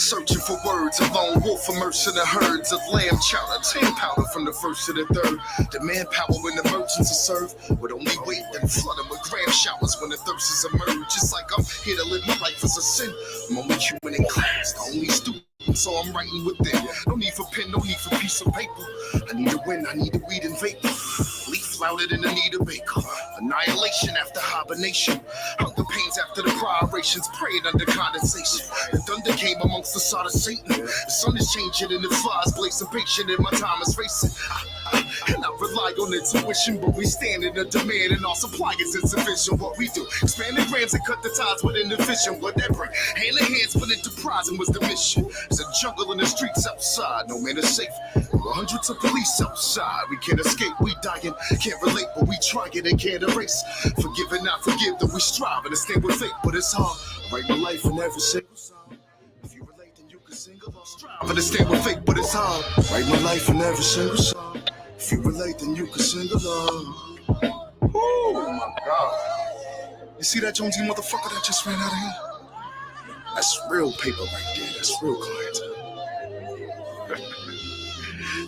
Searching for words, a lone wolf immersed in the herds of lamb chowder, 10 powder from the first to the third. The manpower when the merchants are served would only wait and flood them with gram showers when the thirsts emerge. Just like I'm here to live my life as a sin. I'm only human in class, the only student, so I'm writing within. No need for pen, no need for piece of paper. I need a wind, I need a weed and vapor. Leaf louder than Anita Baker. Annihilation after hibernation. Hunger pains after the prioritions. Praying under condensation. The thunder came amongst the sod of Satan. The sun is changing and the flies blazing patient and my time is racing. And I rely on intuition, but we stand in a demand and our supply is insufficient. What we do, expand the grams and cut the ties within the vision. What that bring, hand in hand, split it to prize and was the mission. There's a jungle in the streets outside, no man is safe. There were hundreds of police outside, we can't escape, we dying. Can't relate, but we try it and can't erase. Forgive and not forgive, that we strive and stand with faith, but it's hard. I write my life in every single song. If you relate, then you can sing along. Strive and stand with faith, but it's hard. Write my life in every single song. If you relate, then you can sing along. Oh my God. You see that Jonesy motherfucker that just ran out of here? That's real paper right there. That's real clientele.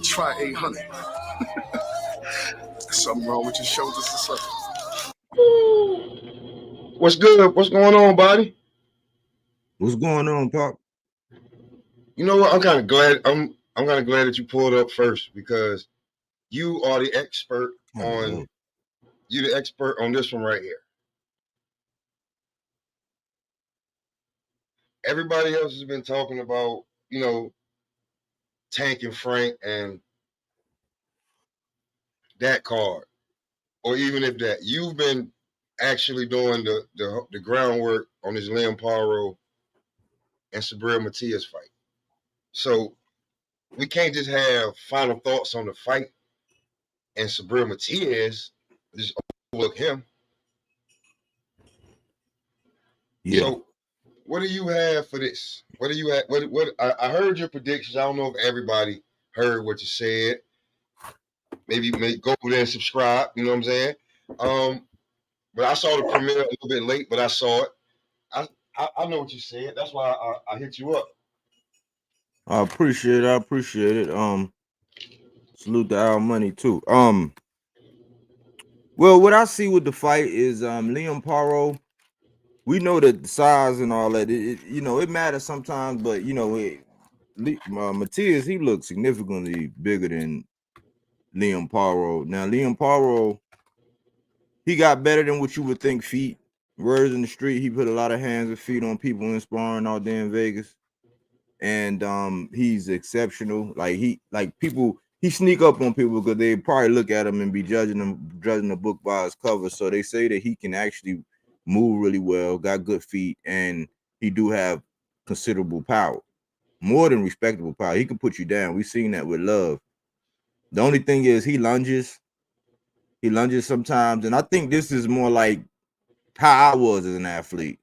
Try 800. Something wrong with your shoulders or something. What's good? What's going on, buddy? What's going on, Pop? You know what? I'm kind of glad. I'm kind of glad that you pulled up first because you are the expert on. You're the expert on this one right here. Everybody else has been talking about, you know, Tank and Frank and that card, or even if that, you've been actually doing the groundwork on this Liam Paro and Sabrina Matias fight. So we can't just have final thoughts on the fight and Sabrina Matias just overlook him. Yeah. So what do you have for this? What do you have? What I heard your predictions. I don't know if everybody heard what you said. Maybe go over there and subscribe. You know what I'm saying? But I saw the premiere a little bit late, but I saw it. I know what you said. That's why I hit you up. I appreciate it. Salute to Al Money too. Well, what I see with the fight is Liam Paro. We know that the size and all that, you know, it matters sometimes, but you know, Matias, he looks significantly bigger than Liam Paro. Now, Liam Paro, he got better than what you would think feet. Words in the street, he put a lot of hands and feet on people in sparring out there in Vegas. And he's exceptional. He sneak up on people because they probably look at him and be judging the book by his cover. So they say that he can actually move really well, got good feet, and he do have considerable power, more than respectable power. He can put you down. We've seen that with Love. The only thing is he lunges sometimes, and I think this is more like how I was as an athlete.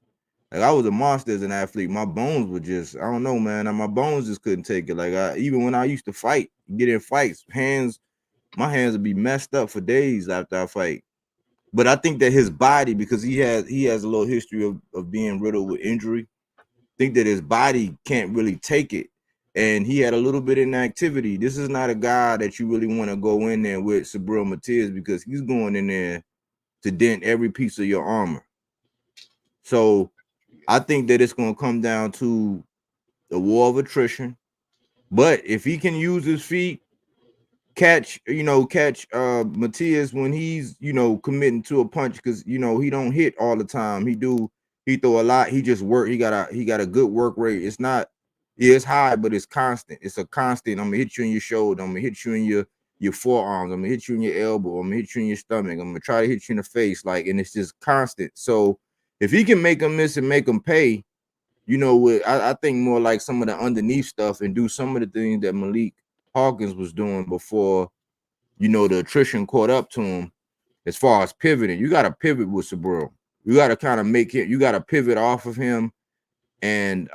Like I was a monster as an athlete. My bones were just, I don't know, man. My bones just couldn't take it. Like even when I used to fight, get in fights, my hands would be messed up for days after I fight. But I think that his body, because he has a little history of being riddled with injury, I think that his body can't really take it. And he had a little bit of inactivity. This is not a guy that you really want to go in there with, Sabrina Matias, because he's going in there to dent every piece of your armor. So I think that it's going to come down to the war of attrition. But if he can use his feet, catch Matias when he's, committing to a punch, because, he don't hit all the time. He throw a lot. He just work. He got a good work rate. It's high, but it's constant. It's a constant. I'm going to hit you in your shoulder. I'm going to hit you in your forearms. I'm gonna hit you in your elbow. I'm gonna hit you in your stomach. I'm gonna try to hit you in the face. Like, and it's just constant. So if he can make them miss and make them pay, you know, with I think more like some of the underneath stuff and do some of the things that Malik Hawkins was doing before, you know, the attrition caught up to him. As far as pivoting, you got to pivot with Subriel. You got to kind of make it. You got to pivot off of him, and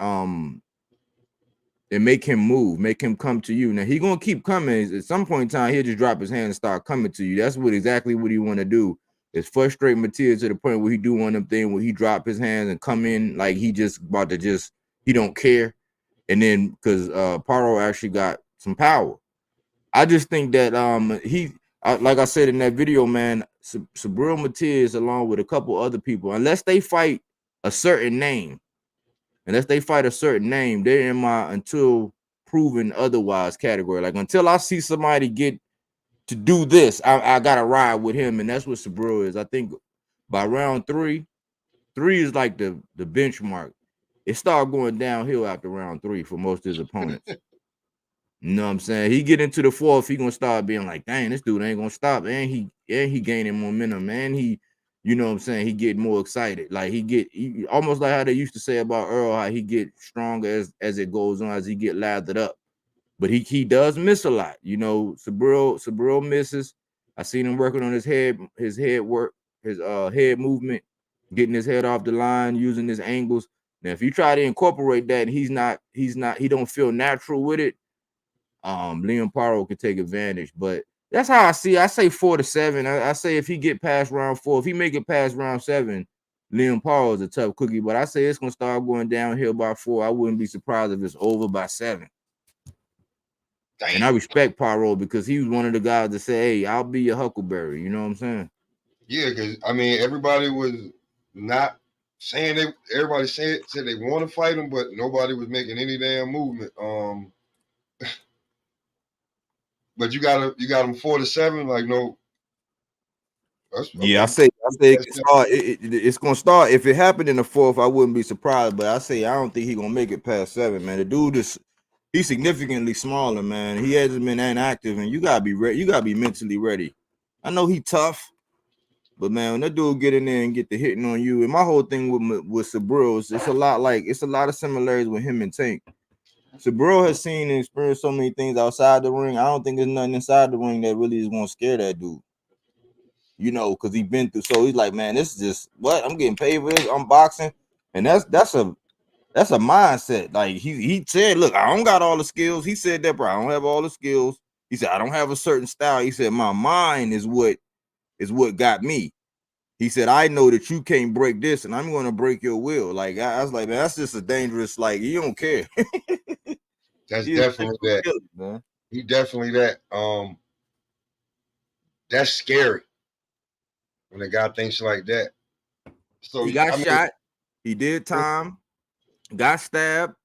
make him move, make him come to you. Now he gonna keep coming. At some point in time, he'll just drop his hand and start coming to you. That's exactly what he want to do. Is frustrate Matias to the point where he do one of them things where he drop his hands and come in like he just about to he don't care. And then because Paro actually got some power. I just think that like I said in that video, man, Subriel Matias along with a couple other people, unless they fight a certain name, they're in my until proven otherwise category. Like until I see somebody get to do this, I gotta ride with him, and that's what Subriel is. I think by round three is like the benchmark. It started going downhill after round 3 for most of his opponents. You know what I'm saying? He get into the fourth, he gonna start being like, dang, this dude ain't gonna stop. And he gaining momentum, man. He, you know what I'm saying? He get more excited. Like he almost like how they used to say about Earl, how he get stronger as it goes on, as he get lathered up. But he does miss a lot. You know, Subriel misses. I seen him working on his head work, his head movement, getting his head off the line, using his angles. Now, if you try to incorporate that and he don't feel natural with it, Liam Paro could take advantage. But that's how I see it. I say 4-7. I say if he get past round 4, if he make it past round 7, Liam Paro is a tough cookie. But I say it's gonna start going downhill by 4. I wouldn't be surprised if it's over by 7. Damn. And I respect Paro because he was one of the guys that say, hey, I'll be your Huckleberry. You know what I'm saying? Yeah, because I mean everybody was not saying everybody said they want to fight him, but nobody was making any damn movement. But you got him 4-7, like no. Yeah, I say it's gonna start. If it happened in the 4th, I wouldn't be surprised. But I say I don't think he's gonna make it past 7, man. The dude he's significantly smaller, man. He hasn't been inactive, and you gotta be ready. You gotta be mentally ready. I know he tough, but man, when that dude get in there and get the hitting on you, and my whole thing with Subriel is it's a lot of similarities with him and Tank. Subriel has seen and experienced so many things outside the ring. I don't think there's nothing inside the ring that really is gonna scare that dude. You know, because he's been through. So he's like, man, this is just what I'm getting paid for this. I'm boxing, and that's a mindset. Like he said, look, I don't got all the skills. He said that, bro. I don't have all the skills. He said I don't have a certain style. He said my mind is what got me. He said I know that you can't break this, and I'm going to break your will. Like I was like, man, that's just a dangerous. Like you don't care. That's definitely that. Man. He definitely that. That's scary when a guy thinks like that. So he got shot. He did time. Got stabbed.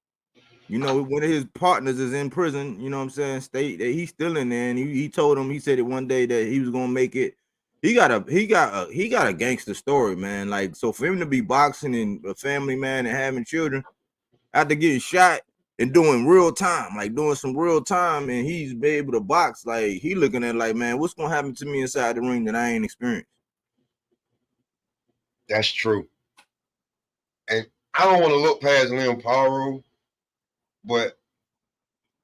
You know, one of his partners is in prison. You know what I'm saying? State that he's still in there, and he told him. He said it one day that he was gonna make it. He got a gangster story, man. Like so, for him to be boxing and a family man and having children, after getting shot and doing real time, like doing some real time, and he's be able to box. Like he looking at like, man, what's gonna happen to me inside the ring that I ain't experienced? That's true. And I don't want to look past Liam Paro, but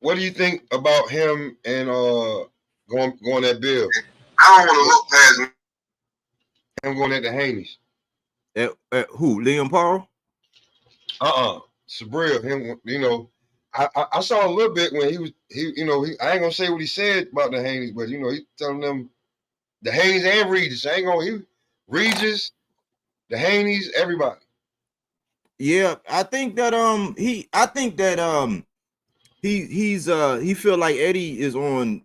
what do you think about him and going that bill? I don't want to look past him going at the Haney's. Who? Liam Paro? Subriel, him, you know, I saw a little bit when I ain't gonna say what he said about the Haney's, but you know, he telling them the Haney's and Regis. I ain't gonna Regis, the Haney's, everybody. Yeah, I think that he feel like Eddie is on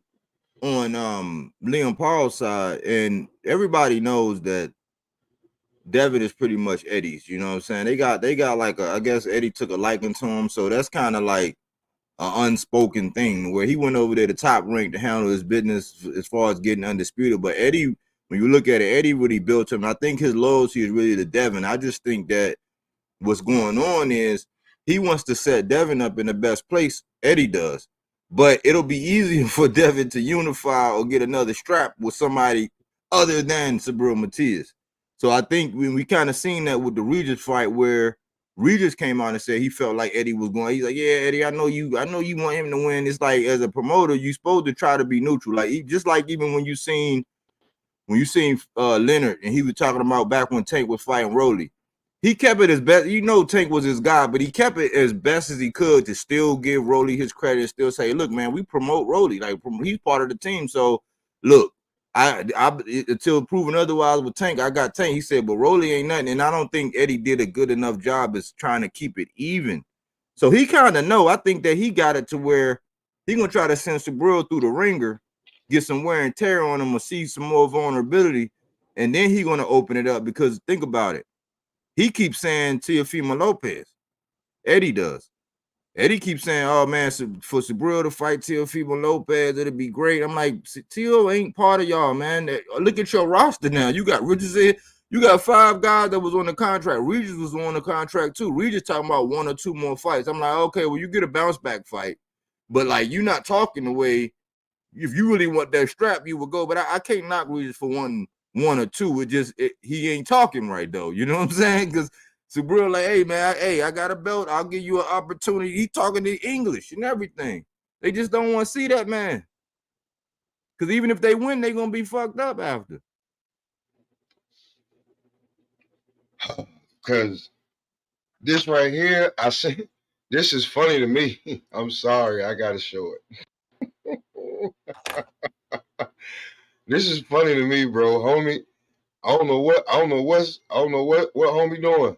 Liam Paul's side, and everybody knows that Devin is pretty much Eddie's. You know what I'm saying? They got like I guess Eddie took a liking to him, so that's kind of like an unspoken thing where he went over there to top rank to handle his business as far as getting undisputed. But Eddie, when you look at it, Eddie really built him. I think his loyalty is really to Devin. I just think that what's going on is he wants to set Devin up in the best place. Eddie does. but it'll be easier for Devin to unify or get another strap with somebody other than Sabril Matias. So I think when we kind of seen that with the Regis fight, where Regis came out and said he felt like Eddie was going. He's like, yeah, Eddie, I know you want him to win. It's like, as a promoter, you supposed to try to be neutral. Like, just like even when you seen Leonard and he was talking about back when Tank was fighting Rolly, he kept it as best. You know, Tank was his guy, but he kept it as best as he could to still give Rolly his credit and still say, look, man, we promote Rolly. Like, he's part of the team. So, look, I until proven otherwise with Tank, I got Tank. He said, but Rolly ain't nothing. And I don't think Eddie did a good enough job as trying to keep it even. So he kind of know. I think that he got it to where he going to try to send Sabril through the ringer, get some wear and tear on him or see some more vulnerability. And then he going to open it up, because think about it. He keeps saying Teofimo Lopez. Eddie does. Eddie keeps saying, oh, man, for Sabril to fight Teofimo Lopez, it'd be great. I'm like, Teo ain't part of y'all, man. Look at your roster now. You got Richardson. You got 5 guys that was on the contract. Regis was on the contract, too. Regis talking about 1 or 2 more fights. I'm like, okay, well, you get a bounce-back fight. But, like, you're not talking the way, if you really want that strap, you would go. But I can't knock Regis for one or two. He ain't talking right, though. You know what I'm saying? Because Sabril like, hey, man, I got a belt. I'll give you an opportunity. He talking in English and everything. They just don't want to see that, man. Because even if they win, they're going to be fucked up after. Because this right here, I say, this is funny to me. I'm sorry, I got to show it. This is funny to me, bro, homie. I don't know what homie doing.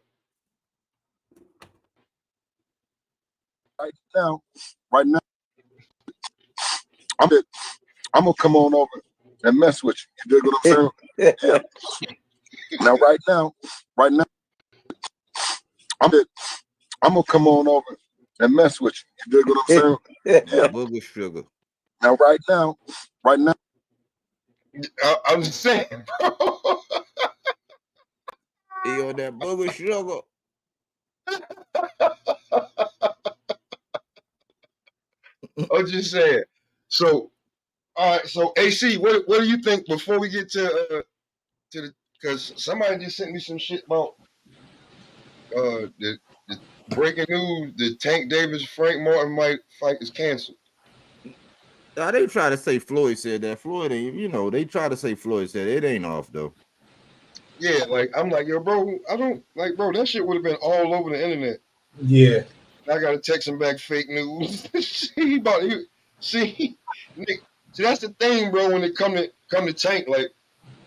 Right now, I'm gonna come on over and mess with you. You dig what I'm saying? Yeah. Now, right now, I'm gonna come on over and mess with you. You dig what I'm saying? Yeah, booger sugar. Now, right now, I'm just saying, bro. He on that booger sugar. I'm just saying. So, all right. So, AC, what do you think before we get to the? Because somebody just sent me some shit about the breaking news: the Tank Davis Frank Martin fight is canceled. Now, they try to say Floyd said that. Floyd ain't. They try to say Floyd said it. It ain't off though. Yeah, like I'm like, yo, bro, I don't like, bro. That shit would have been all over the internet. Yeah. I gotta text him back fake news. See, that's the thing, bro. When it come to Tank, like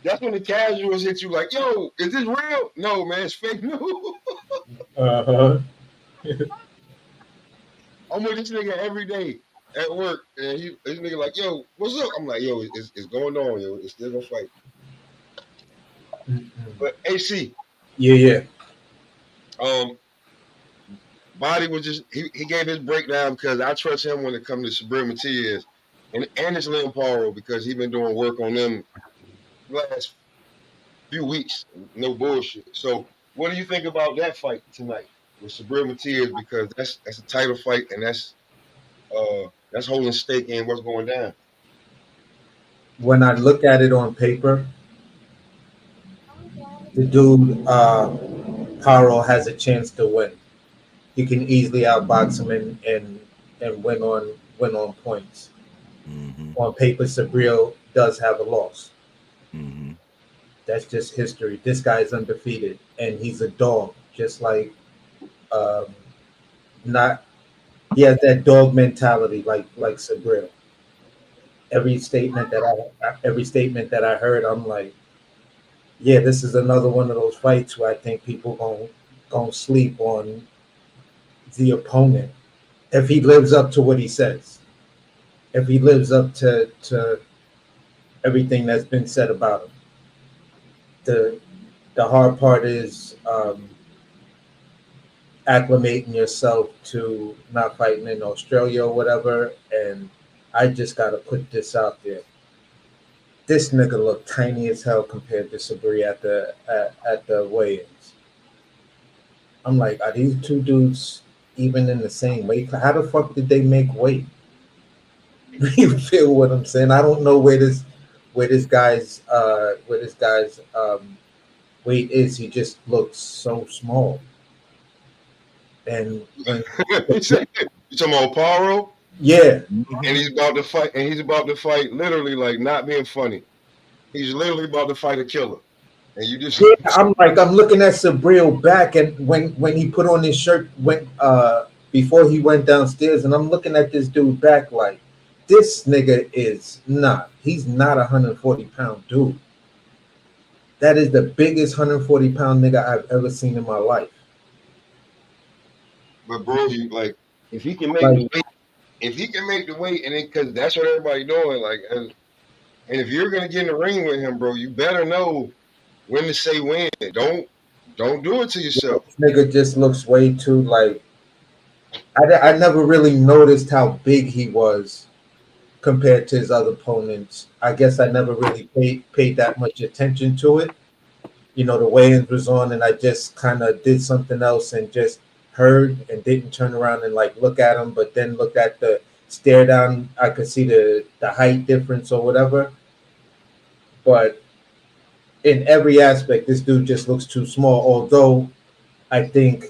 that's when the casuals hit you, like, yo, is this real? No, man, it's fake news. Uh-huh. I'm with this nigga every day at work, and this nigga like, yo, what's up? I'm like, yo, it's going on, yo. It's still gonna fight. But AC, Yeah. Body was just he gave his breakdown because I trust him when it comes to Sabril Matias and it's Liam Paro because he been doing work on them last few weeks. No bullshit. So what do you think about that fight tonight with Sabril Matias? Because that's a title fight and that's holding stake in what's going down. When I look at it on paper, the dude Paro has a chance to win. He can easily outbox him and win on points. Mm-hmm. On paper, Sabril does have a loss. Mm-hmm. That's just history. This guy's undefeated, and he's a dog, just like he has that dog mentality, like Sabril. Every statement that I heard, I'm like, yeah, this is another one of those fights where I think people gonna sleep on the opponent if he lives up to what he says. If he lives up to everything that's been said about him. The hard part is acclimating yourself to not fighting in Australia or whatever. And I just got to put this out there. This nigga looked tiny as hell compared to Sabri at the weigh-ins. I'm like, are these two dudes even in the same weight? How the fuck did they make weight? You feel what I'm saying? I don't know where this guy's weight is. He just looks so small. And when you talking about Paro? yeah, And Mhm. he's about to fight, and he's about to fight literally like not being funny. He's literally about to fight a killer. And you just yeah, I'm looking at Sabril back, and when he put on his shirt when before he went downstairs, and I'm looking at this dude back like this nigga is not. He's not a 140-pound dude. That is the biggest 140-pound nigga I've ever seen in my life. but bro, you like if he can make the Like weight, if he can make the weight, and because that's what everybody doing, like, and if you're gonna get in the ring with him, bro, you better know when to say when. Don't do it to yourself. this nigga just looks way too like I never really noticed how big he was compared to his other opponents. I guess I never really paid that much attention to it. You know, the weigh-ins was on, and I just kind of did something else and just heard and didn't turn around and like look at him, but then looked at the stare down. I could see the height difference or whatever. But in every aspect, this dude just looks too small. Although I think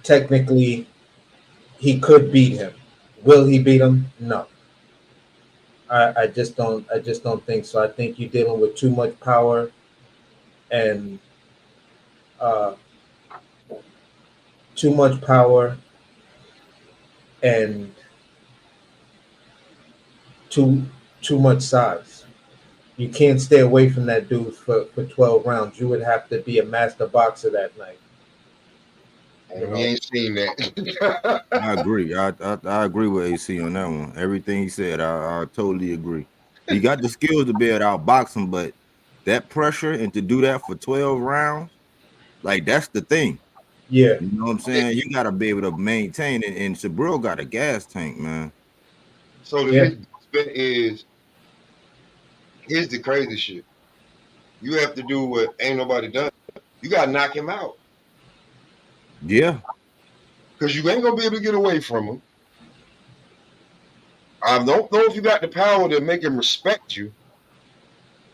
technically he could beat him. Will he beat him? No. I just don't. I just don't think so. I think you're dealing with too much power and uh, too much power and too too much size. You can't stay away from that dude for 12 rounds. You would have to be a master boxer that night. You And we know. ain't seen that. I agree. I agree with AC on that one. Everything he said, I totally agree. He got the skills to be able to outbox him, but that pressure and to do that for 12 rounds, like that's the thing. Yeah. You know what I'm saying? You gotta be able to maintain it. And Sabril got a gas tank, man. So the Yeah. next bit is here's the crazy shit. You have to do what ain't nobody done. You gotta knock him out. Yeah. Because you ain't gonna be able to get away from him. I don't know if you got the power to make him respect you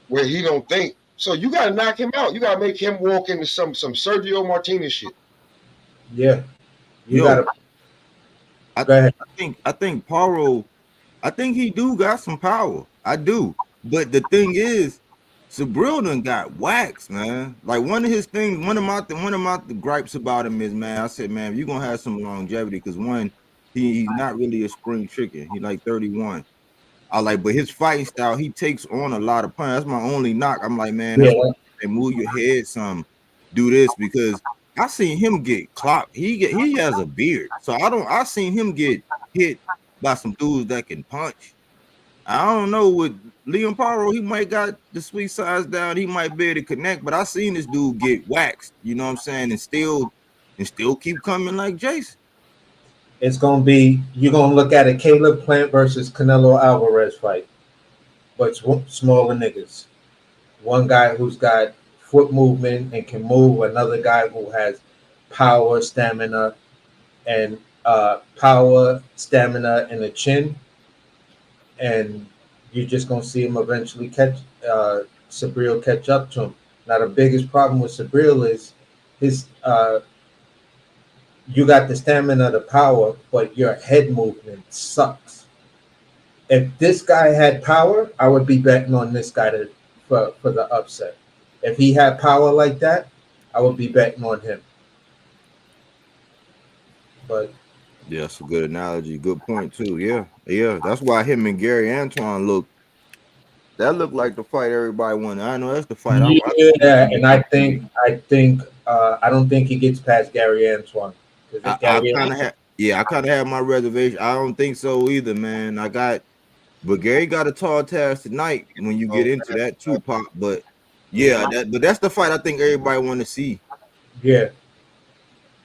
where he don't think. So you gotta knock him out. You gotta make him walk into some Sergio Martinez shit. Yeah. You Yo, gotta I, go ahead. I think Paro, I think he do got some power. I do. But the thing is, Sabril done got waxed, man. Like one of his things, one of my gripes about him is, man, I said, man, you're gonna have some longevity because one, he's not really a spring chicken. He like 31. I like, but his fighting style, he takes on a lot of punch. That's my only knock. I'm like, man, that's why Yeah. they move your head some, do this because I seen him get clocked. He has a beard, so I seen him get hit by some dudes that can punch. I don't know with Leon Paro, he might got the sweet size down, he might be able to connect, but I seen this dude get waxed, you know what I'm saying, and still keep coming like Jason. It's gonna be you're gonna look at a Caleb Plant versus Canelo Alvarez fight, but smaller niggas. One guy who's got foot movement and can move, another guy who has power, stamina, and power, stamina, and a chin. And you're just gonna see him eventually catch Sabril catch up to him. Now the biggest problem with Sabril is his you got the stamina, the power, but your head movement sucks. If this guy had power, I would be betting on this guy for the upset. If he had power like that, I would be betting on him. But Yeah, that's a good analogy, good point too. Yeah, yeah, that's why him and Gary Antoine looked like the fight everybody wanted. I know that's the fight I yeah, and I don't think he gets past Gary Antoine because I Gary. kind of had, yeah, I kind of have my reservation. I don't think so either, man. But Gary got a tall task tonight when you get Oh, into that too, Pop. But yeah, but that's the fight I think everybody want to see. Yeah,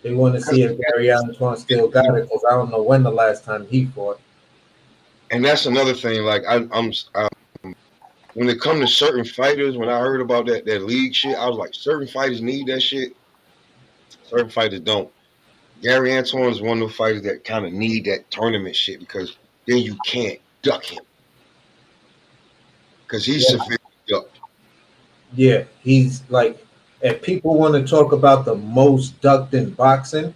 they want to see if Gary Antoine still got it because I don't know when the last time he fought. and that's another thing. Like when it come to certain fighters, when I heard about that league shit, I was like, certain fighters need that shit. Certain fighters don't. Gary Antoine is one of the fighters that kind of need that tournament shit because then you can't duck him because he's Yeah. severely ducked. Yeah, he's like, if people want to talk about the most ducked in boxing,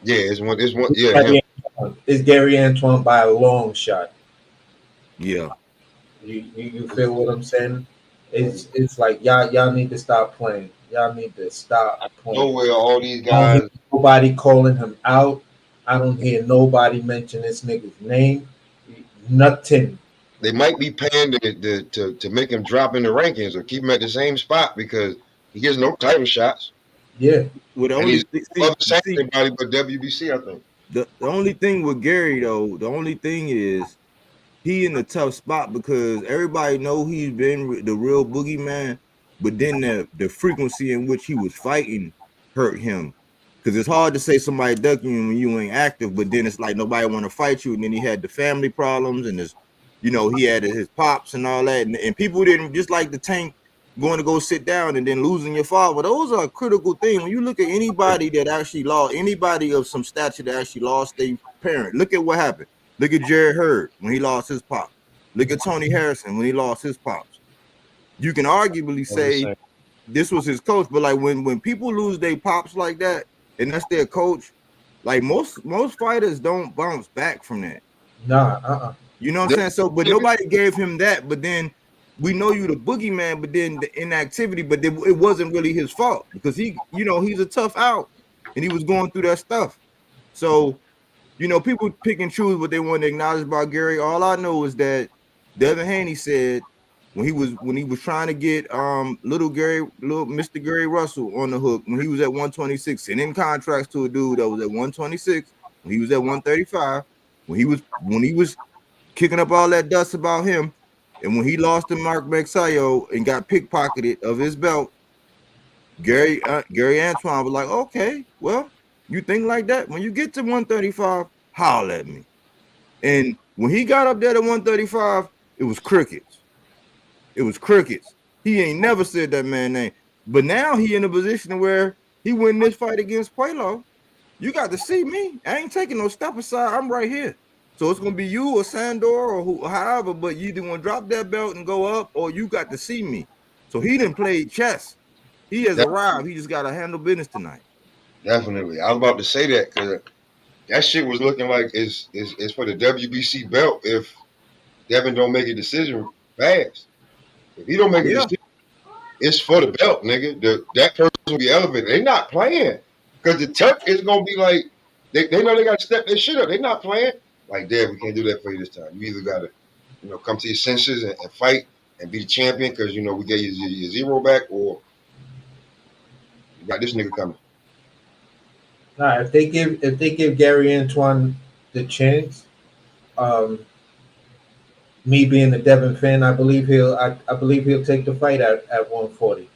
Yeah, it's one. it's Yeah, him. Gary Antoine. It's Gary Antoine by a long shot. Yeah. You feel what I'm saying? It's like y'all need to stop playing. Y'all need to stop playing. Nowhere, all these I don't hear guys. nobody calling him out. I don't hear nobody mention this nigga's name. Nothing. They might be paying to make him drop in the rankings or keep him at the same spot because he gets no title shots Yeah. Well, the and only he's thing, above the see, anybody but WBC, I think. the only thing with Gary though, the only thing is he in a tough spot because everybody know he's been the real boogeyman, but then the frequency in which he was fighting hurt him. Because it's hard to say somebody ducking you when you ain't active, but then it's like nobody want to fight you. And then he had the family problems and his, he had his pops and all that. And people didn't just like the Tank going to go sit down and then losing your father. Those are a critical thing. When you look at anybody that actually lost, anybody of some stature that actually lost their parent, look at what happened. Look at Jared Hurd when he lost his pop. Look at Tony Harrison when he lost his pops. You can arguably say this was his coach, but like when people lose their pops like that, and that's their coach, like most fighters don't bounce back from that. Nah, You know what I'm saying? So, but nobody gave him that. But then we know you the boogeyman, but then the inactivity, but it wasn't really his fault because he's a tough out and he was going through that stuff. So, people pick and choose what they want to acknowledge about Gary. All I know is that Devin Haney said when he was trying to get little Mr. Gary Russell on the hook when he was at 126, and in contracts to a dude that was at 126, when he was at 135, when he was kicking up all that dust about him, and when he lost to Mark Magsayo and got pickpocketed of his belt, Gary Antoine was like, okay, well, you think like that? When you get to 135, holler at me. And when he got up there to 135, it was crickets. It was crickets. He ain't never said that man's name. But now he in a position where he win this fight against Puelo. You got to see me. I ain't taking no step aside. I'm right here. So it's gonna be you or Sandor or however, but you either gonna drop that belt and go up, or you got to see me. So he didn't play chess. He has arrived. He just got to handle business tonight. Definitely. I was about to say that because that shit was looking like it's for the WBC belt if Devin don't make a decision fast. If he don't make a decision, it's for the belt, nigga. That person will be elevated. They're not playing because the Turk is gonna be like they know they got to step their shit up. They're not playing. Like, Dad, we can't do that for you this time. You either got to, come to your senses and fight and be the champion because we gave you your zero back, or you got this nigga coming. nah. If they give Gary Antoine the chance, me being a Devin fan, I believe he'll take the fight at 140.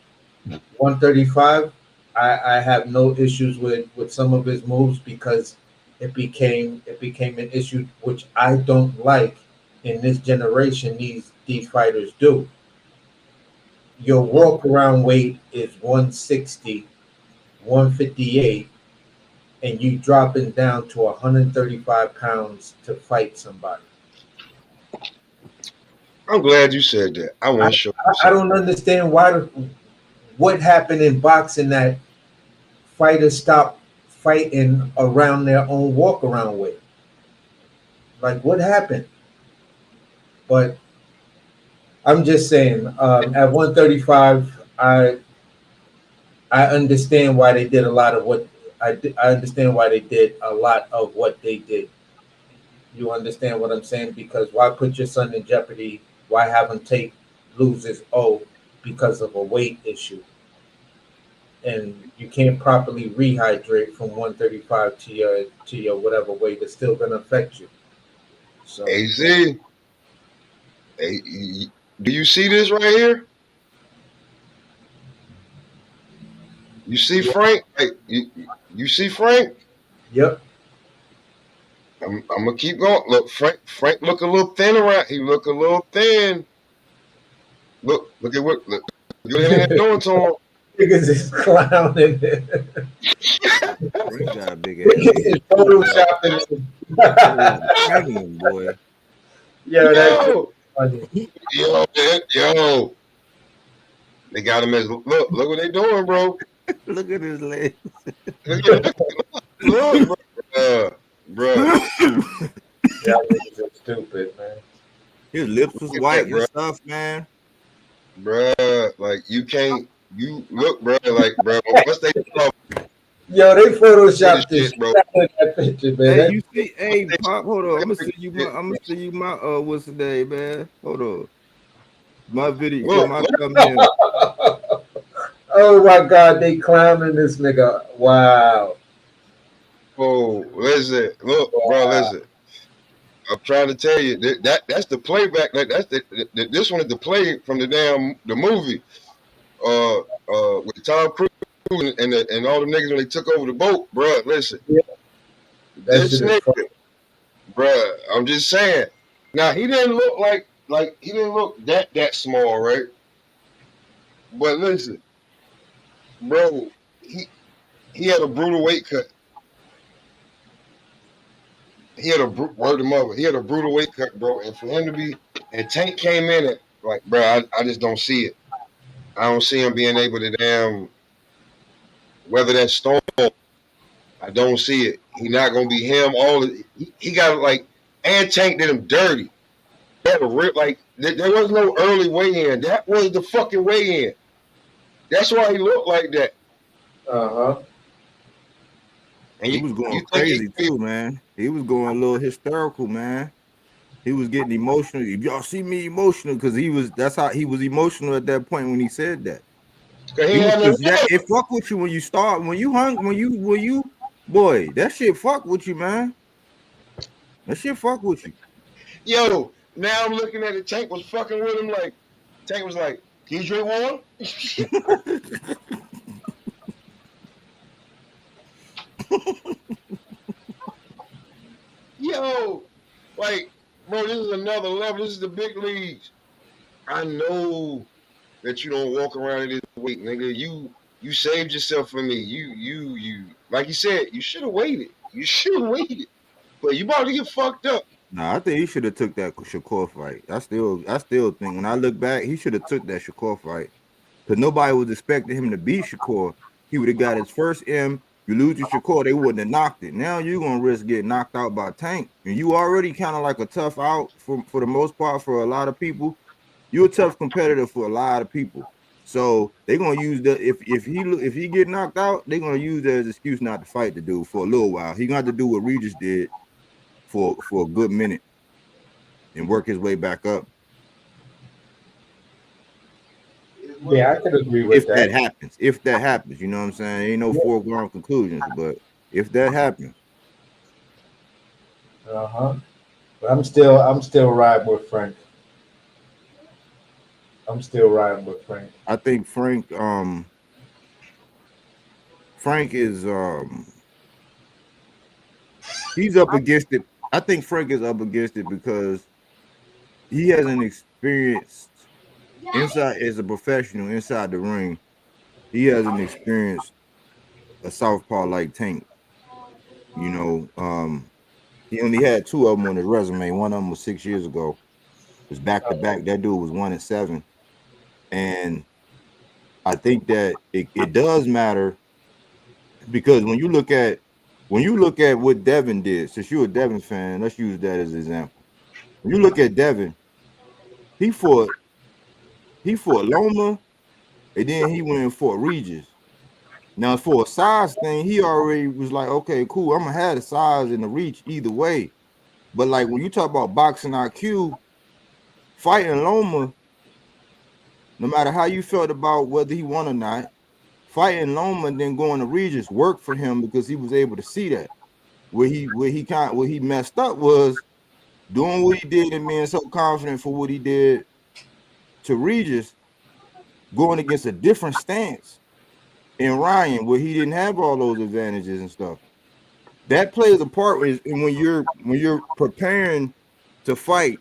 135, I have no issues with some of his moves because it became an issue which I don't like in this generation. These fighters do. Your walk around weight is 160, 158, and you dropping down to 135 pounds to fight somebody. I'm glad you said that. I want to show. I don't understand what happened in boxing that fighters stop fighting around their own walk around weight. Like, what happened? But I'm just saying, at 135, I understand why they did a lot of what I understand why they did a lot of what they did. You understand what I'm saying? Because why put your son in jeopardy? Why have him lose his O because of a weight issue? And you can't properly rehydrate from 135 to your whatever weight. It's still going to affect you. So, AZ, do you see this right here? You see Frank? Like, you see Frank? Yep. I'm gonna keep going. Look, Frank look a little thin around. He look a little thin. Look at what they're doing to him. Niggas is clowning. Frank got a big ass Niggas is head. photoshopping. Pregnant, boy. Yo, that's Yo, funny. yo, man, yo. They got him as look what they doing, bro. Look at his legs. Look, bro. Bruh. Y'all niggas are stupid, man. His lips was Look at white that, and bro. stuff, man. Bruh, like you can't. You look, bro. Like, bro. Once they saw Yo, they the photoshopped the shit, shit bro. out of that picture, man. Hey, That, you see, hey, Pop, hold on. I'm gonna send you my, Shit, what's the name, man? Hold on. My video, so look, my look, thumbnail. oh my God, they clowning this nigga. Wow. oh, listen, look, bro. Wow. Listen. I'm trying to tell you that's the playback. That's this one is the play from the movie. With Tom Cruise and all the niggas when they took over the boat, bro. Listen, Yeah, that this shit is funny. nigga, bro. I'm just saying. Now he didn't look like he didn't look that small, right? But listen, bro, he had a brutal weight cut. He had word of mother. He had a brutal weight cut, bro. And for him to be and Tank came in at like, bro, I just don't see it. I don't see him being able to damn weather that storm. I don't see it. He not gonna be him. He got like and Tank did him dirty. He had a rip like there was no early weigh in. That was the fucking weigh in. That's why he looked like that. Uh-huh. And He was you going think crazy too, man. He was going a little hysterical, man. He was getting emotional. If y'all see me emotional, because that's how he was emotional at that point when he said that. he He was had no because that it fuck with you when you start, when you boy, that shit fuck with you, man. That shit fuck with you. yo. Now I'm looking at it. Tank was fucking with him like Tank was like, "Can you drink water?" Yo, like, bro, this is another level. This is the big leagues. I know that you don't walk around in this weight, nigga. You saved yourself for me. You like you said, you should have waited. You should have waited. But you about to get fucked up. Nah, I think he should have took that Shakur fight. I still think when I look back, he should have took that Shakur fight. Because nobody was expecting him to beat Shakur. He would have got his first M. You lose to Shakur, they wouldn't have knocked it. Now you're gonna risk getting knocked out by Tank. And you already kind of like a tough out for the most part for a lot of people. You're a tough competitor for a lot of people. So they're gonna use that if he get knocked out, they're gonna use that as an excuse not to fight the dude for a little while. He gonna have to do what Regis did for a good minute and work his way back up. Yeah, I could agree with If that that. happens, you know what I'm saying? Ain't no foregone conclusions, but if that happens, Uh-huh. But I'm still riding with Frank. I'm still riding with Frank. I think Frank is he's up against it. I think Frank is up against it because he hasn't experienced inside as a professional inside the ring. He hasn't experienced a southpaw like Tank. You know, he only had two of them on his resume. One of them was 6 years ago. It was back to back. That dude was 1-7, and I think that it does matter because when you look at what Devin did, since you're a Devin fan, let's use that as an example. When you look at Devin, he fought Loma, and then he went and fought Regis. Now for a size thing, he already was like, okay, cool, I'm gonna have the size and the reach either way. But like when you talk about boxing IQ, fighting Loma, no matter how you felt about whether he won or not, fighting Loma and then going to Regis worked for him because he was able to see that. Where he messed up was doing what he did and being so confident for what he did to Regis, going against a different stance in Ryan, where he didn't have all those advantages and stuff. That plays a part when you're preparing to fight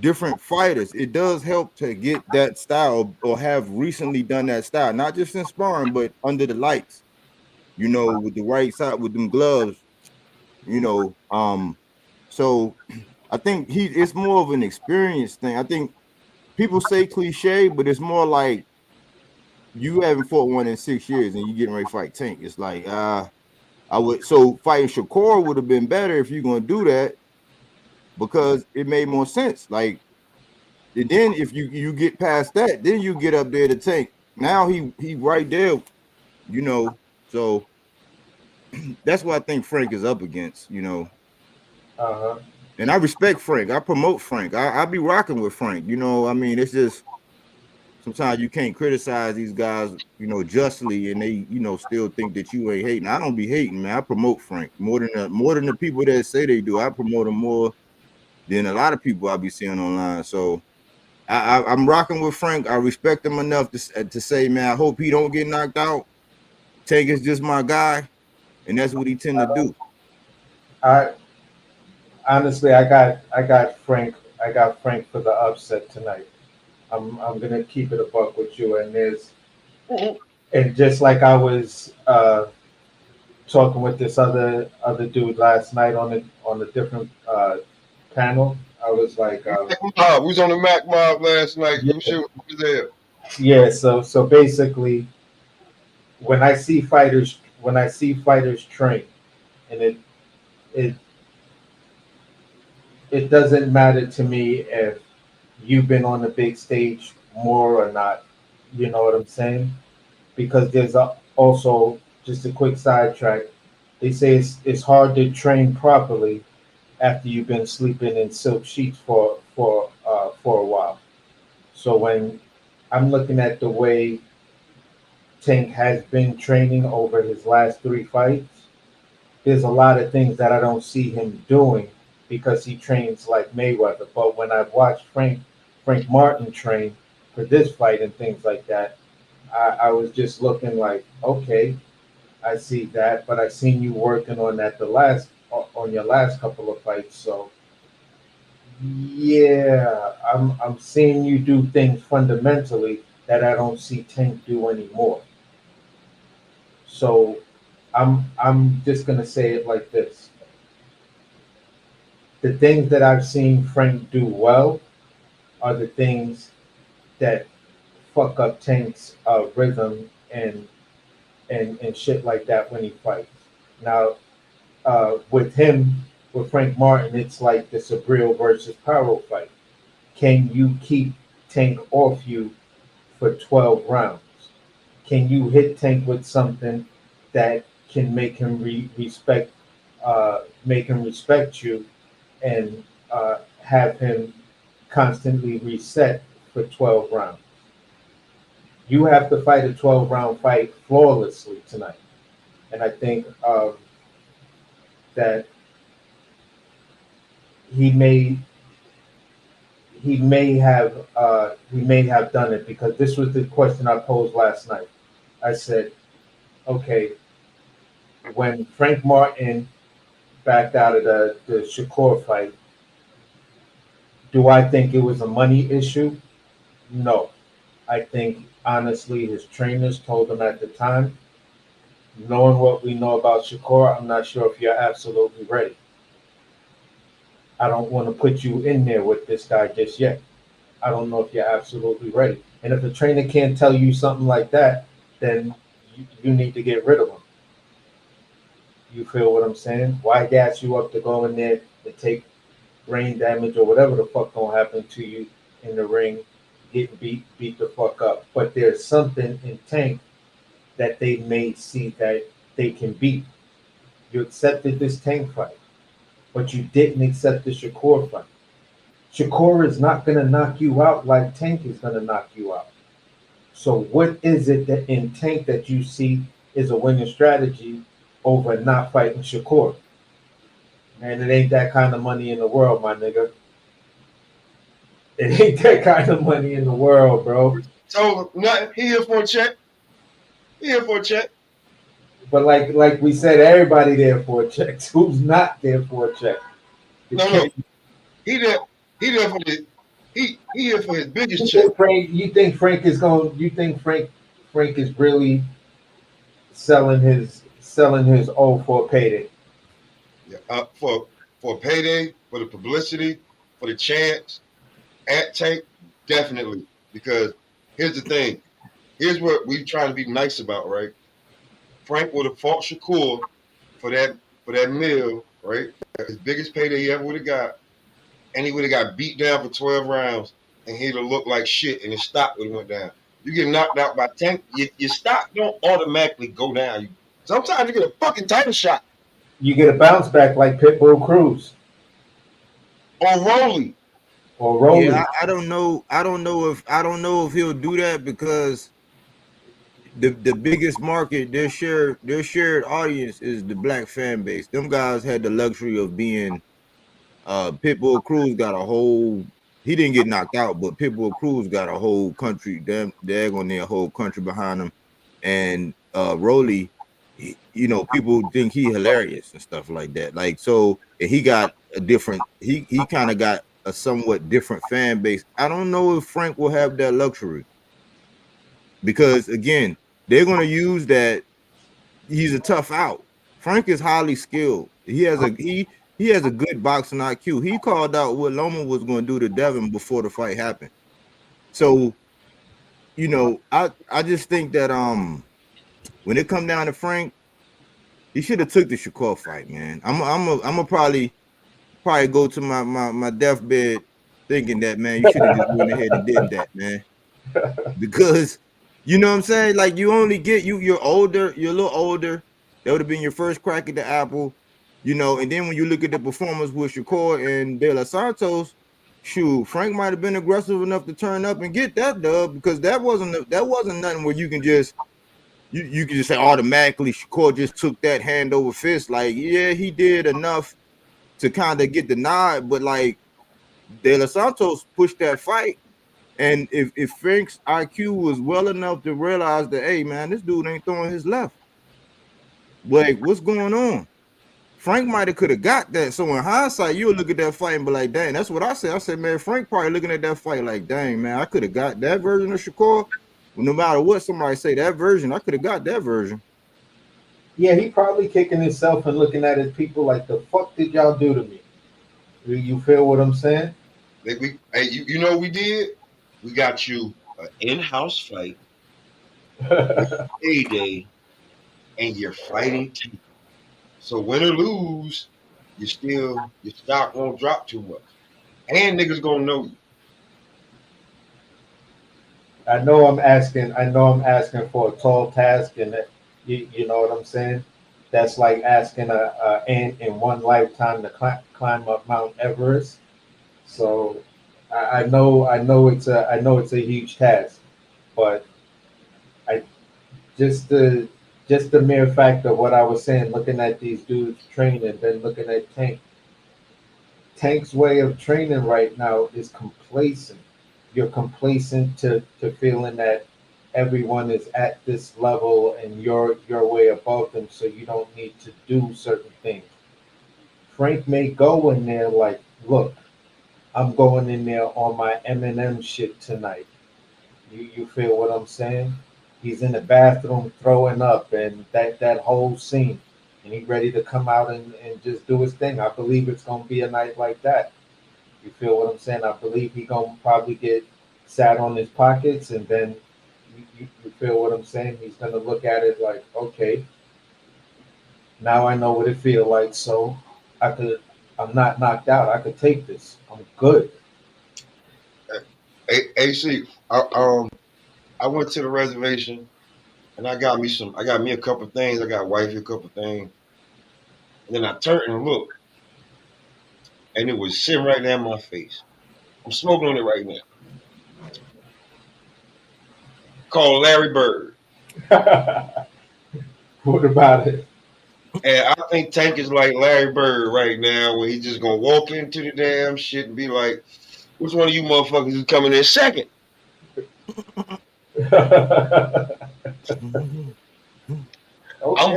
different fighters, it does help to get that style or have recently done that style, not just in sparring, but under the lights, you know, with the right side, with them gloves, you know. So I think it's more of an experience thing. I think people say cliche, but it's more like you haven't fought one in 6 years and you getting ready to fight Tank. It's like, I would, so fighting Shakur would have been better if you're gonna do that because it made more sense. Like, and then if you get past that, then you get up there to Tank. Now he right there, you know. So that's what I think Frank is up against, you know. Uh-huh. And I respect Frank. I promote Frank. I be rocking with Frank. You know, I mean, it's just sometimes you can't criticize these guys, you know, justly, and they, you know, still think that you ain't hating. I don't be hating, man. I promote Frank more than the people that say they do. I promote him more than a lot of people I be seeing online. So I'm rocking with Frank. I respect him enough to say, man, I hope he don't get knocked out. Tank is just my guy, and that's what he tend to do. I honestly, I got Frank for the upset tonight. I'm gonna keep it a buck with you, and and just like I was talking with this other dude last night on a different panel. I was like, We was on the Mac Mob last night. yeah, You should was there. yeah. So basically, when I see fighters train, and it it doesn't matter to me if you've been on the big stage more or not. You know what I'm saying? Because also just a quick sidetrack. They say it's hard to train properly after you've been sleeping in silk sheets for a while. So when I'm looking at the way Tank has been training over his last three fights, there's a lot of things that I don't see him doing because he trains like Mayweather. But when I've watched Frank Martin train for this fight and things like that, I was just looking like, okay, I see that, but I seen you working on that on your last couple of fights. So yeah, I'm seeing you do things fundamentally that I don't see Tank do anymore. So I'm just gonna say it like this: the things that I've seen Frank do well are the things that fuck up Tank's rhythm and shit like that when he fights. Now, with him, with Frank Martin, it's like the Sabril versus Paro fight. Can you keep Tank off you for 12 rounds? Can you hit Tank with something that can make him respect you, and have him constantly reset for 12 rounds? You have to fight a 12-round fight flawlessly tonight, and I think that he may he may have done it because this was the question I posed last night. I said, okay, when Frank Martin backed out of the Shakur fight, do I think it was a money issue? No. I think honestly his trainers told him at the time, knowing what we know about Shakur, I'm not sure if you're absolutely ready. I don't want to put you in there with this guy just yet. I don't know if you're absolutely ready. And if the trainer can't tell you something like that, then you need to get rid of him. You feel what I'm saying? Why gas you up to go in there and take brain damage or whatever the fuck gonna happen to you in the ring, getting beat the fuck up? But there's something in Tank that they may see that they can beat. You accepted this Tank fight, but you didn't accept the Shakur fight. Shakur is not going to knock you out like Tank is going to knock you out. So what is it that in Tank that you see is a winning strategy over not fighting Shakur? Man, it ain't that kind of money in the world, my nigga. It ain't that kind of money in the world, bro. So not he here for a check. He here for a check. But like we said, everybody there for a check. Who's not there for a check? No. He there for the He here for his biggest You check. think Frank? You think Frank is going? You think Frank is really selling his O for a payday? Yeah, for a payday, for the publicity, for the chance at Tank, definitely. Because here's the thing. Here's what we trying to be nice about, right? Frank would have fought Shakur for that meal, right? His biggest payday he ever would have got, and he would have got beat down for 12 rounds, and he'd have looked like shit, and his stock would have went down. You get knocked out by Tank, your stock don't automatically go down. Sometimes you get a fucking title shot You get a bounce back like Pitbull Cruz on Rolly. or Rolly. Yeah, I don't know. I don't know if he'll do that because the biggest market, their shared audience is the black fan base. Them guys had the luxury of being Pitbull Cruz got a whole he didn't get knocked out, but Pitbull Cruz got a whole country, they're gonna need a whole country behind him. And Rolly, people think he hilarious and stuff like that. Like so he got a different he kind of got a somewhat different fan base. I don't know if Frank will have that luxury. Because again, they're gonna use that he's a tough out. Frank is highly skilled. He has a good boxing IQ. He called out what Loma was going to do to Devin before the fight happened. So, I just think that when it come down to Frank, he should have took the Shakur fight, man. I'm a probably go to my deathbed thinking that, man, you should have just went ahead and did that, man. Because you know what I'm saying? Like you only get you're older, you're a little older. That would have been your first crack at the apple, and then when you look at the performance with Shakur and De Los Santos, shoot, Frank might have been aggressive enough to turn up and get that dub because that wasn't nothing where you can just you can just say automatically Shakur just took that hand over fist. Like, yeah, he did enough to kind of get the nod, but like De Los Santos pushed that fight. And if Frank's IQ was well enough to realize that, hey man, this dude ain't throwing his left. Like, what's going on? Frank might have could have got that. So in hindsight, you'll look at that fight and be like, dang, that's what I said. I said, man, Frank probably looking at that fight like, dang, man, I could have got that version of Shakur. No matter what somebody say, that version, I could have got that version. Yeah, he probably kicking himself and looking at his people like, the fuck did y'all do to me? You feel what I'm saying? You know what we did? We got you an in-house fight, payday, and you're fighting team. So win or lose, your stock won't drop too much. And niggas gonna know you. I know I'm asking for a tall task, and that you know what I'm saying. That's like asking a ant in one lifetime to climb up Mount Everest. So I know it's a huge task, but I just the mere fact of what I was saying, looking at these dudes training, then looking at Tank's way of training right now is complacent. You're complacent to feeling that everyone is at this level and you're way above them, so you don't need to do certain things. Frank may go in there like, look, I'm going in there on my Eminem shit tonight. You feel what I'm saying? He's in the bathroom throwing up and that whole scene. And he's ready to come out and just do his thing. I believe it's gonna be a night like that. You feel what I'm saying? I believe he's gonna probably get sat on his pockets and then you feel what I'm saying? He's gonna look at it like, okay, now I know what it feels like, so I'm not knocked out. I could take this. I'm good. AC, I went to the reservation and I got me a couple things. I got wifey a couple things. And then I turned and looked, and it was sitting right there in my face. I'm smoking on it right now. Called Larry Bird. What about it? And I think Tank is like Larry Bird right now, where he's just gonna walk into the damn shit and be like, "Which one of you motherfuckers is coming in second?" Okay.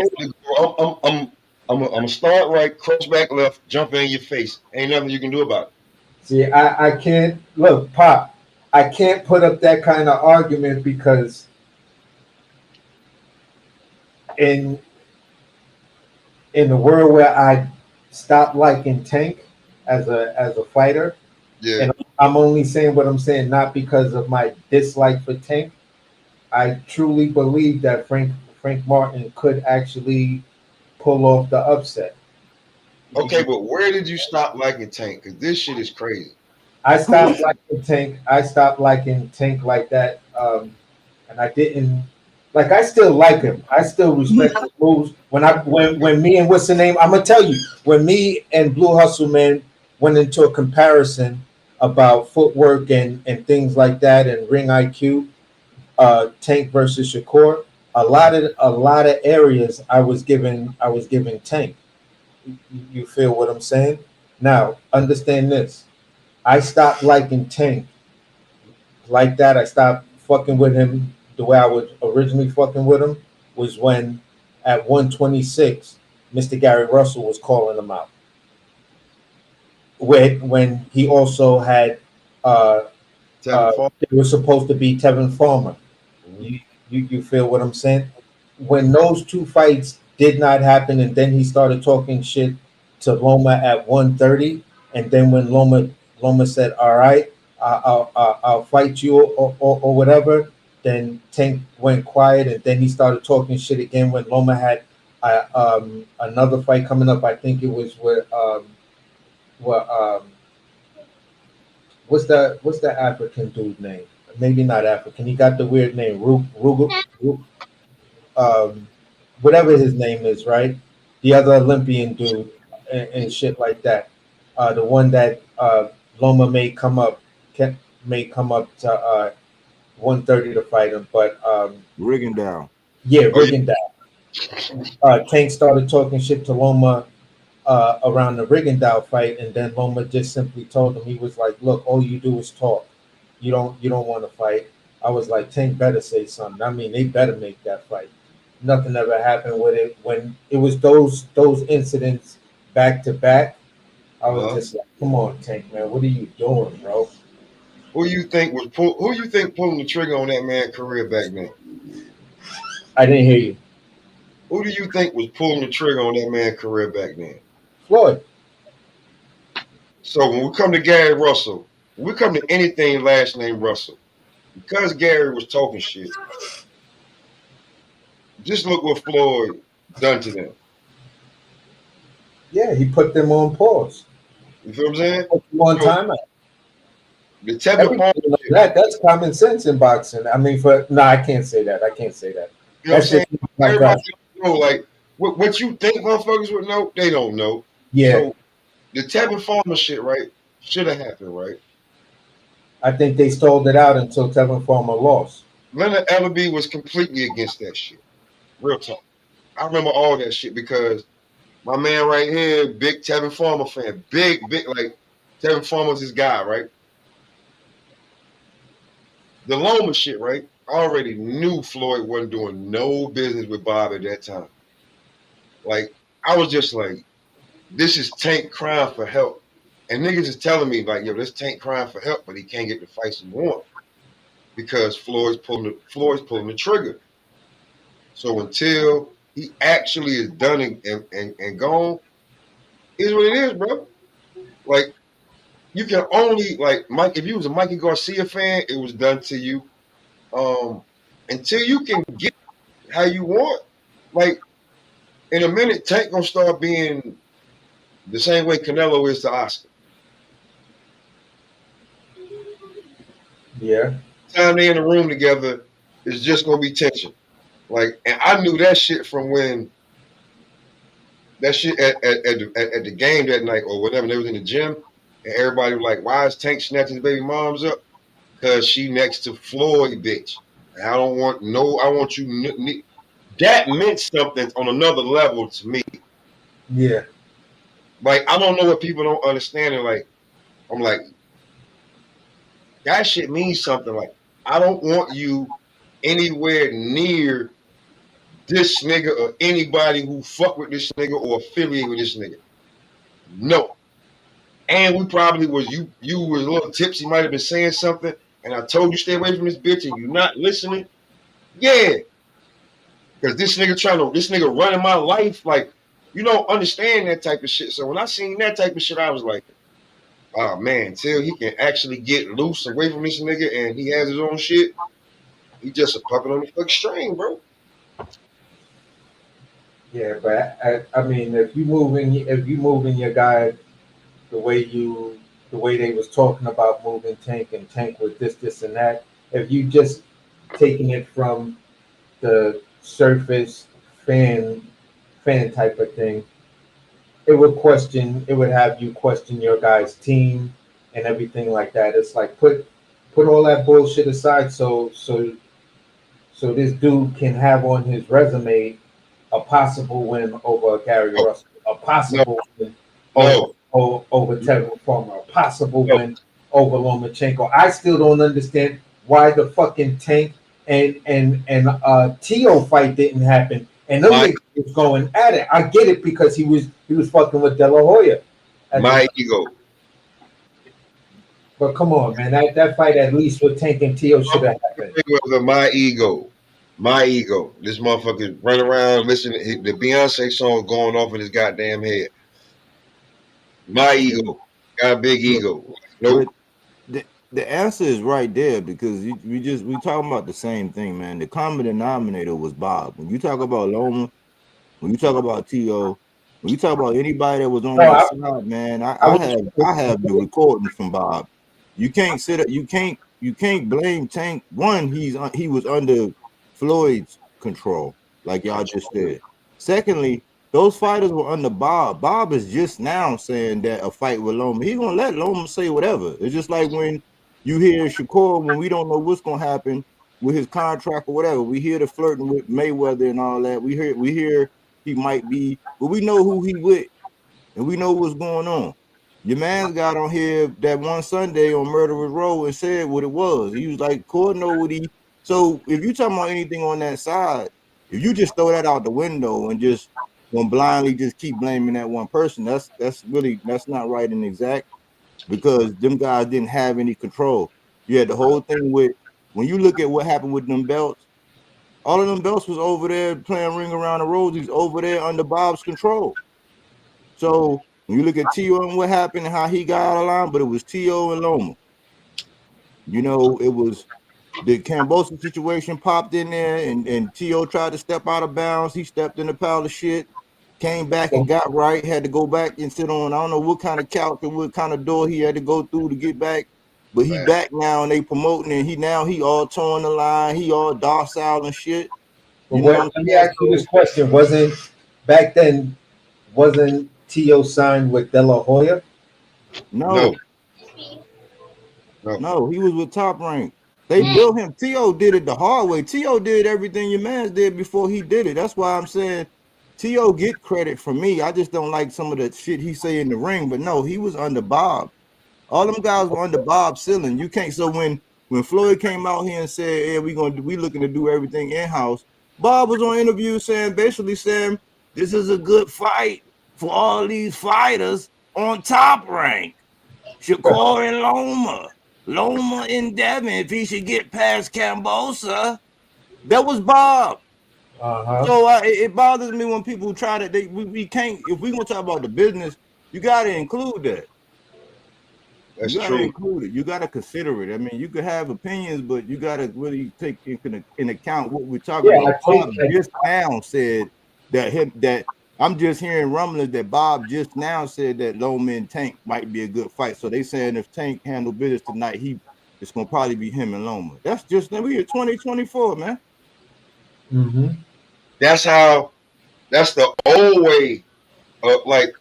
I'm gonna start right, cross back left, jump in your face. Ain't nothing you can do about it. See, I can't look, Pop. I can't put up that kind of argument because in in the world where I stopped liking Tank as a fighter, Yeah. and I'm only saying what I'm saying not because of my dislike for Tank. I truly believe that Frank Martin could actually pull off the upset. Okay, but where did you stop liking Tank? Because this shit is crazy. I stopped liking Tank. I stopped liking Tank like that, and I didn't like. I still like him. I still respect his moves. When me and what's the name? I'm gonna tell you when me and Blue Hustle Man went into a comparison about footwork and things like that and ring IQ. Tank versus Shakur. A lot of areas I was giving Tank. You feel what I'm saying? Now understand this. I stopped liking Tank like that. I stopped fucking with him the way I was originally fucking with him was when at 126, Mr. Gary Russell was calling him out. When he also had uh Tevin Farmer. it was supposed to be Tevin Farmer. Mhm. You feel what I'm saying? When those two fights did not happen, and then he started talking shit to Loma at 130, and then when Loma said, "All right, I'll fight you," or whatever, then Tank went quiet, and then he started talking shit again when Loma had another fight coming up. I think it was with what what's the African dude name? Maybe not African. He got the weird name, um, whatever his name is, right? The other Olympian dude and shit like that. The one that Loma may come up to 130 to fight him, but Rigondeaux. yeah, Oh yeah. Rigondeaux. Tank started talking shit to Loma around the Rigondeaux fight, and then Loma just simply told him he was like, "Look, all you do is talk. You don't want to fight." I was like, "Tank better say something. I mean, they better make that fight." Nothing ever happened with it. When it was those incidents back to back, I was Uh-huh. just like, "Come on, Tank, man, what are you doing, bro?" Who you think pulling the trigger on that man's career back then? I didn't hear you, Who do you think was pulling the trigger on that man's career back then? Floyd. So when we come to Gary Russell, when we come to anything last name Russell, because Gary was talking shit, just look what Floyd done to them. Yeah, he put them on pause. You feel what I'm saying? Put them on So timeout. the Tevin Farmer Everybody knows shit, that. That's common sense in boxing. I mean, I can't say that. I can't say that. you know what I'm That's saying? just my Everybody gut. know, like what you think motherfuckers would know, they don't know. Yeah, So the Tevin Farmer shit, right, should have happened, right? I think they stalled it out until Tevin Farmer lost. Leonard Ellerby was completely against that shit. Real talk. I remember all that shit because my man right here, big Tevin Farmer fan, big, like Tevin Farmer's his guy, right? The Loma shit, right? I already knew Floyd wasn't doing no business with Bob at that time. Like, I was just like, this is Tank crying for help. And niggas is telling me, like, yo, this Tank crying for help, but he can't get the fights he wants because Floyd's pulling the trigger. So until he actually is done and gone, is what it is, bro. Like, you can only like Mike. If you was a Mikey Garcia fan, it was done to you. Um, until you can get how you want, like in a minute, Tank gonna start being the same way Canelo is to Oscar. Yeah, Time they in the room together is just gonna be tension. Like, and I knew that shit from when that shit at the game that night or whatever. They was in the gym, and everybody was like, "Why is Tank snatching his baby moms up? Because she next to Floyd, bitch. I don't want no. I want you. That meant something on another level to me. yeah, Like I don't know what people don't understand. And like I'm like that shit means something. Like I don't want you anywhere near this nigga or anybody who fuck with this nigga or affiliate with this nigga. No. And we probably was you was a little tipsy, might have been saying something, and I told you stay away from this bitch, and you not listening. Yeah, because this nigga running my life. Like, you don't understand that type of shit. So when I seen that type of shit, I was like, oh man, till he can actually get loose away from this nigga and he has his own shit, he just a puppet on the fucking string, bro. Yeah, but I mean, if you moving your guy the way they was talking about moving Tank, and Tank with this and that, if you just taking it from the surface fan type of thing, it would have you question your guy's team and everything like that. It's like put all that bullshit aside, so this dude can have on his resume a possible win over Gary No, Russell, a possible win no, over Tevin Farmer, a possible no. win over Lomachenko. I still don't understand why the fucking Tank and Tio fight didn't happen, and them My niggas was going at it. I get it because he was fucking with De La Hoya at the my time. ego. But come on, man, that fight at least with Tank and Tio should have happened. My ego. My ego. This motherfucker run around listening to the Beyonce song going off in his goddamn head. My ego. Got a big ego. Nope. But the answer is right there, because we talking about the same thing, man. The common denominator was Bob. When you talk about Loma, when you talk about T.O., when you talk about anybody that was on No, that side, man, I I was have the recordings from Bob. You can't you can't blame Tank. One, he was under Floyd's control, like y'all just said. Secondly, those fighters were under Bob. Bob is just now saying that a fight with Loma, he's gonna let Loma say whatever. It's just like when you hear Shakur, when we don't know what's gonna happen with his contract or whatever. We hear the flirting with Mayweather and all that. We hear he might be, but we know who he with, and we know what's going on. Your man's got on here that one Sunday on Murderers Row and said what it was. He was like, "Cord know what he." So if you talking about anything on that side, if you just throw that out the window and just gonna blindly just keep blaming that one person, that's not right and exact, because them guys didn't have any control. You had the whole thing with, when you look at what happened with them belts, all of them belts was over there playing Ring Around the Rosies over there under Bob's control. So when you look at T.O. and what happened and how he got out of line, but it was T.O. and Loma. You know, it was the Cambosa situation popped in there, and T.O. tried to step out of bounds. He stepped in a pile of shit, came back and got right, had to go back and sit on, I don't know what kind of couch or what kind of door he had to go through to get back. But he back now, and they promoting, and he all torn the line, he all docile and shit. You know what I'm let me saying? ask you this question: back then wasn't Tio signed with De La Hoya? No. No, he was with Top Rank. They built him. T.O. did it the hard way. T.O. did everything your man did before he did it. That's why I'm saying T.O. get credit from me. I just don't like some of the shit he say in the ring. But no, he was under Bob. All them guys were under Bob's ceiling. You can't. So when Floyd came out here and said, "Hey, we looking to do everything in house," Bob was on interview basically saying, "This is a good fight for all these fighters on Top Rank. Shakur and Loma and Devin, if he should get past Cambosa." That was Bob. So it bothers me when people try to. We can't. If we gonna talk about the business, you got to include that. That's you got to true. include it. You got to consider it. I mean, you could have opinions, but you got to really take in account what we're talking about. Bob just now said that I'm just hearing rumblings that Bob just now said that Loma and Tank might be a good fight. So they saying if Tank handle business tonight, it's gonna probably be him and Loma. That's just we at 2024, man. Mm-hmm. That's the old way of, like,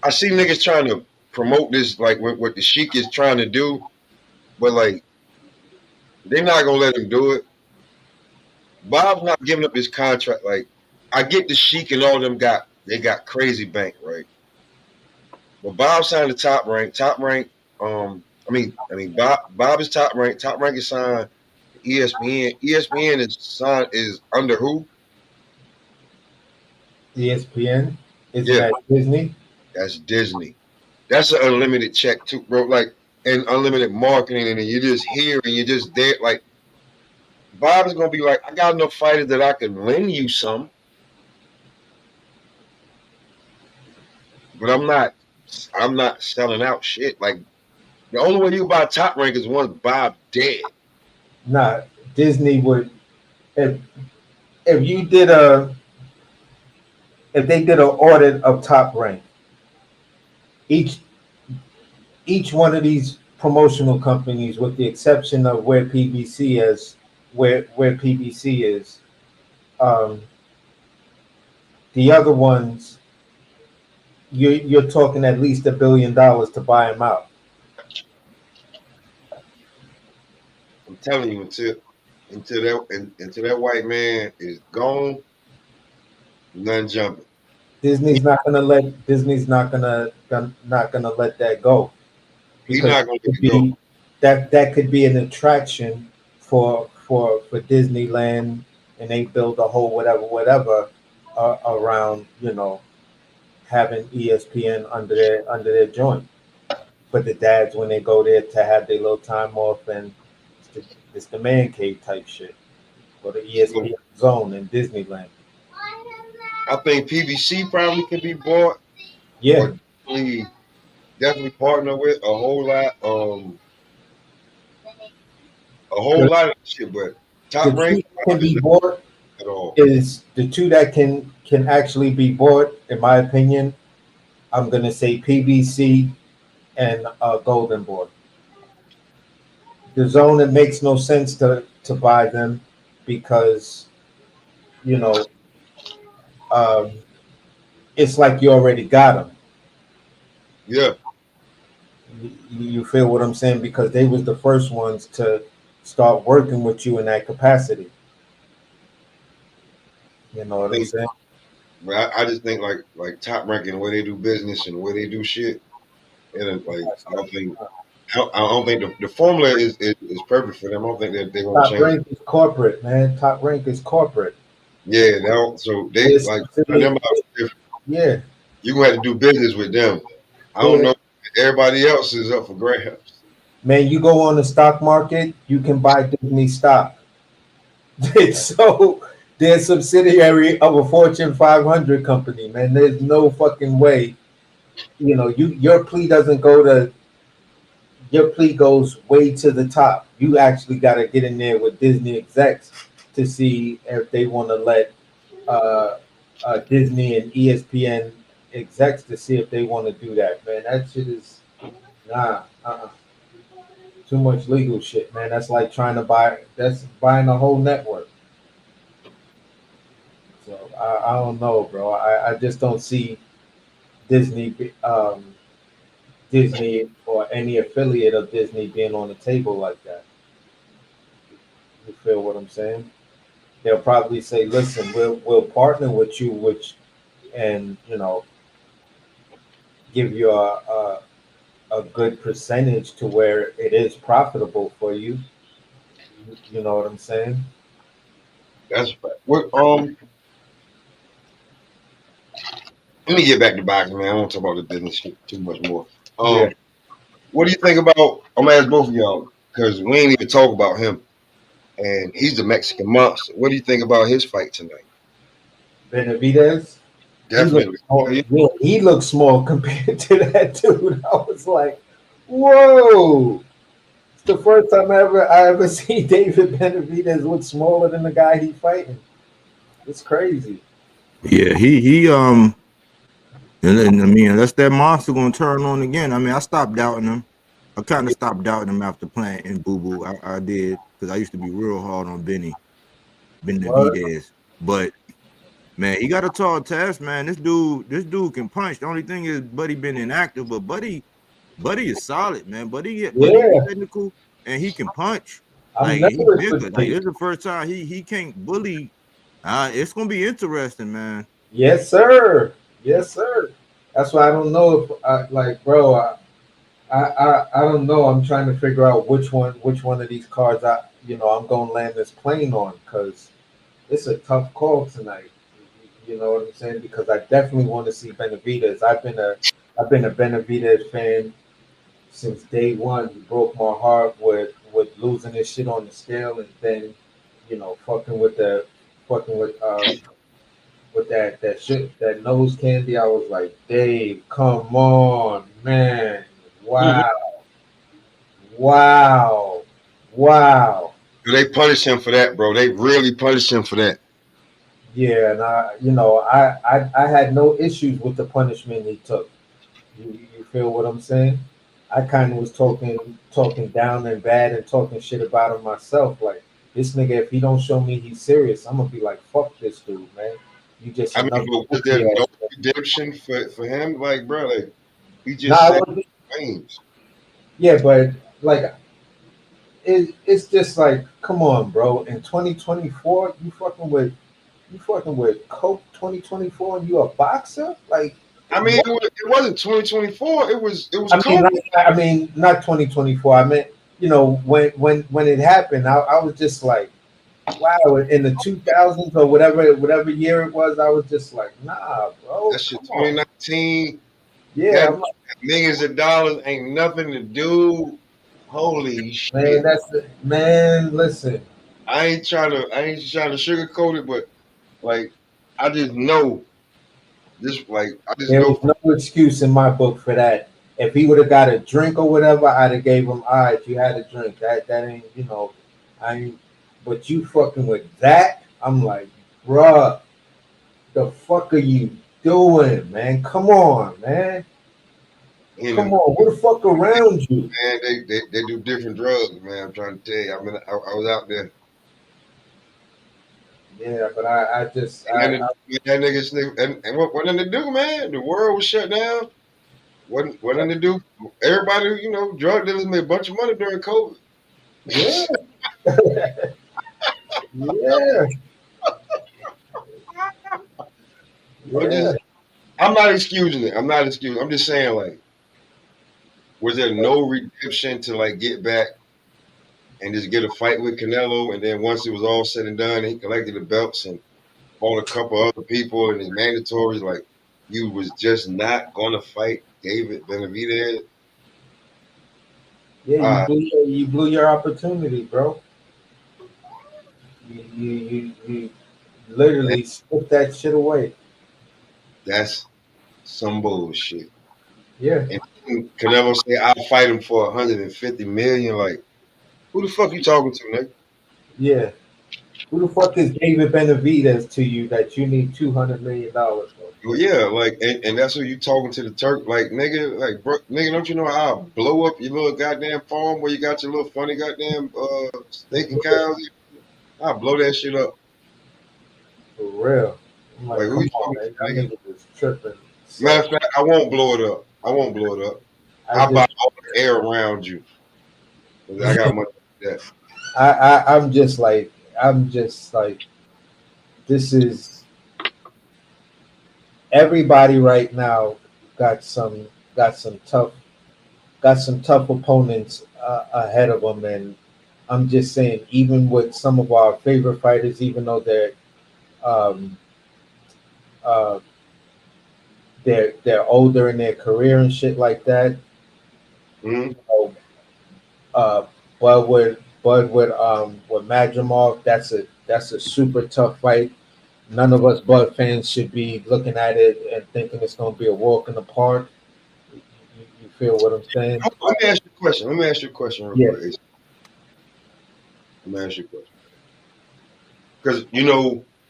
I see niggas trying to promote this, like what the Sheik is trying to do, but like they're not gonna let him do it. Bob's not giving up his contract. Like, I get the Sheik and all of them got crazy bank, right? But Bob signed the Top Rank. Top Rank, Bob is Top Rank. Top Rank is signed to ESPN. ESPN is under who? ESPN? Isn't that Disney? That's Disney. That's an unlimited check too, bro. Like, and unlimited marketing, and then you're just here and you're just there. Like Bob is gonna be like, I got enough fighters that I can lend you some, but I'm not selling out shit. Like the only way you buy Top Rank is once Bob dead. Nah, Disney would if you did a if they did an audit of Top Rank, each each one of these promotional companies, with the exception of where PBC is, where PBC is, um, the other ones, you're talking at least $1 billion to buy them out. I'm telling you, until that white man is gone, none jumping. Disney's not gonna let that go, He's because not gonna let it go. that could be an attraction for Disneyland, and they build a whole whatever around, having ESPN under their joint for the dads when they go there to have their little time off, and it's the man cave type shit. Go to So ESPN Zone in Disneyland. I think PBC probably can be bought, Yeah, or definitely partner with a whole the, lot of shit. But the Top two Rank, that I can just be don't bought at all. is the two that can actually be bought, in my opinion. I'm gonna say PBC and Golden Boy. The Zone, it makes no sense to buy them because you know um, it's like you already got them. Yeah, You feel what I'm saying? Because they was the first ones to start working with you in that capacity. You know I what I'm think, saying? but I just think like Top Rank and the way they do business and the way they do shit, and like I don't think the formula is perfect for them. I don't think that they're gonna Top change. rank is corporate, man. Top rank is corporate. Yeah, so they There's like them subsidiary. out different. Yeah, You gonna have to do business with them. I don't yeah. know. Everybody else is up for grabs. Man, you go on the stock market, you can buy Disney stock. So they're a subsidiary of a Fortune 500 company, man. There's no fucking way. Your plea doesn't go to your plea goes way to the top. You actually got to get in there with Disney execs to see if they want to let uh, Disney and ESPN execs to see if they want to do that. Man, that shit is nah. Too much legal shit, man. That's like trying to buy. That's buying a whole network. So I don't know, bro. I just don't see Disney, Disney or any affiliate of Disney being on the table like that. You feel what I'm saying? They'll probably say, "Listen, we'll partner with you, and give you a good percentage to where it is profitable for you." You know what I'm saying? That's a fact. What let me get back to boxing, man. I won't talk about the business shit too much more. Yeah. What do you think about? I'm gonna ask both of y'all because we ain't even talk about him, and he's the Mexican monster. What do you think about his fight tonight? Benavidez, he looks Definitely. small. Yeah, Yeah, he looks small compared to that dude. I was like, "Whoa!" It's the first time I ever see David Benavidez look smaller than the guy he's fighting. It's crazy. Yeah, and then, I mean, unless that monster gonna turn on again. I mean, I stopped doubting him. I kind of stopped doubting him after playing in Boo Boo. I did, because I used to be real hard on What? Benavidez. But man, he got a tall task, man. This dude can punch. The only thing is Buddy been inactive, but Buddy is solid, man. Buddy is Yeah, technical and he can punch. I'm Like, and he nervous for bigger. Like, Buddy. this is the first time he can't bully. It's gonna be interesting, man. Yes, sir. Yes, sir. That's why I don't know if bro. I don't know. I'm trying to figure out which one of these cards I'm gonna land this plane on, because it's a tough call tonight. You know what I'm saying? Because I definitely want to see Benavidez. I've been a Benavidez fan since day one. He broke my heart with losing his shit on the scale, and then fucking with that shit, that nose candy. I was like, Dave, come on, man. Mhm. Wow. Wow. Wow. They punish him for that, bro. They really punish him for that. Yeah, and I had no issues with the punishment he took. You feel what I'm saying? I kind of was talking down and bad and talking shit about him myself. Like, this nigga, if he don't show me he's serious, I'm gonna be like, fuck this dude, man. You just I mean, another but was there goofy no ass. redemption for him? Like, bro, like he just Nah, said names. yeah, but like it's just like, come on, bro. In 2024, you fucking with Coke 2024, and you a boxer? Like, I mean, what? it wasn't 2024. It was I mean, COVID. not 2024. I meant, when it happened, I was just like, wow. In the 2000s or whatever year it was, I was just like, nah, bro, That shit come on. 2019 Yeah, had I'm like, millions of dollars, ain't nothing to do. Holy man, shit. that's it, man. Listen, I ain't trying to sugarcoat it, but like I just know I just there know was from no excuse in my book for that. If he would have got a drink or whatever, I'd have gave him, all right, you had a drink. That ain't, I ain't. But you fucking with that, I'm like, bruh, the fuck are you doing, man? Come on, man. Come him, on, who the fuck around you? man, they do different drugs, man. I'm trying to tell you. I mean, I was out there. Yeah, but I just, That nigga, and what did they do, man? The world was shut down. What did they do? Everybody, drug dealers made a bunch of money during COVID. yeah, yeah, I'm yeah. just, I'm not excusing it. I'm not excusing. I'm just saying, like, was there no redemption to like get back and just get a fight with Canelo? And then once it was all said and done, he collected the belts and fought a couple other people and his mandatories. Like, you was just not gonna fight David Benavidez. Yeah, Uh, you blew your opportunity, bro. You literally stripped that shit away. that's some bullshit. Yeah, And Canelo say I'll fight him for 150 million. Like, who the fuck you talking to, nigga? yeah. Who the fuck is David Benavidez to you that you need $200 million for? Well, yeah, like, and that's who you talking to the Turk, like, nigga, like, bro, nigga, don't you know I'll blow up your little goddamn farm where you got your little funny goddamn steak and cows? I'll blow that shit up. For real. I'm Like, like, who come you on, talking man. to, That nigga? nigga is tripping. Matter So of fact, I won't blow it up. I won't blow it up. I I'll buy just, all the air around you. 'Cause I got money like that. I'm just like, this is everybody right now got some got some tough got some tough opponents ahead of them, and I'm just saying, even with some of our favorite fighters, even though um, uh, they're older in their career and shit like that, Mm-hmm. you know, uh, Bud with Madrimov, that's a super tough fight. None of us Bud fans should be looking at it and thinking it's going to be a walk in the park. You feel what I'm saying? Let me ask you a question. Let me ask you a question real Yeah, quick. Let me ask you a question. Because,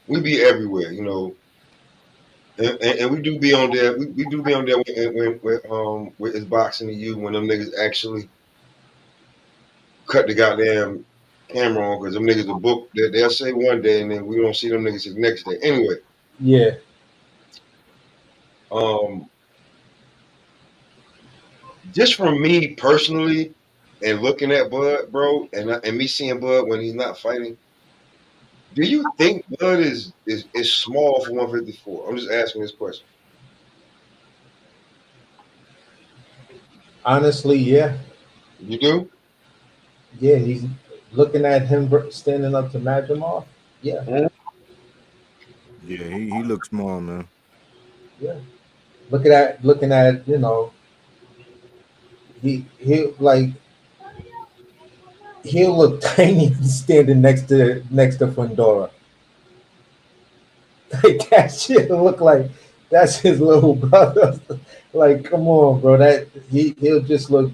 we be everywhere, and we do be on there. We do be on there with it's boxing to you when them niggas actually cut the goddamn camera on because them niggas will book they'll say one day and then we don't see them niggas the next day. Anyway, yeah. um, just from me personally and looking at Bud, bro, and me seeing Bud when he's not fighting, do you think Bud is small for 154? I'm just asking this question. Honestly, yeah, You do? yeah. He's looking at him standing up to Madrimov. Yeah, Mhm. Yeah, he looks small, man. yeah. Looking at he'll like he'll look tiny standing next to Fundora. Like that shit look like that's his little brother. Like, come on, bro. He'll just look.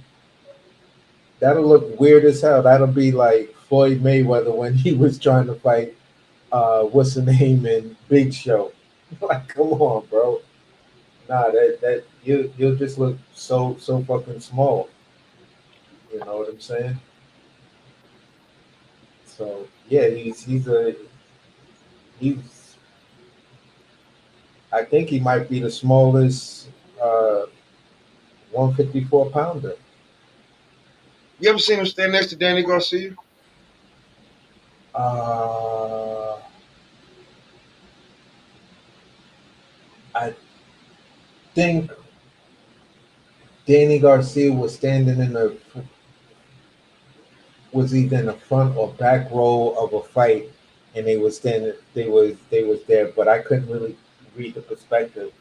That'll look weird as hell. That'll be like Floyd Mayweather when he was trying to fight what's the name in Big Show. Like, come on, bro. Nah, that you'll just look so fucking small. You know what I'm saying? So yeah, he's I think he might be the smallest 154 pounder. You ever seen him stand next to Danny Garcia? Uh, I think Danny Garcia was standing was either in the front or back row of a fight, and they was standing. They was there, but I couldn't really read the perspective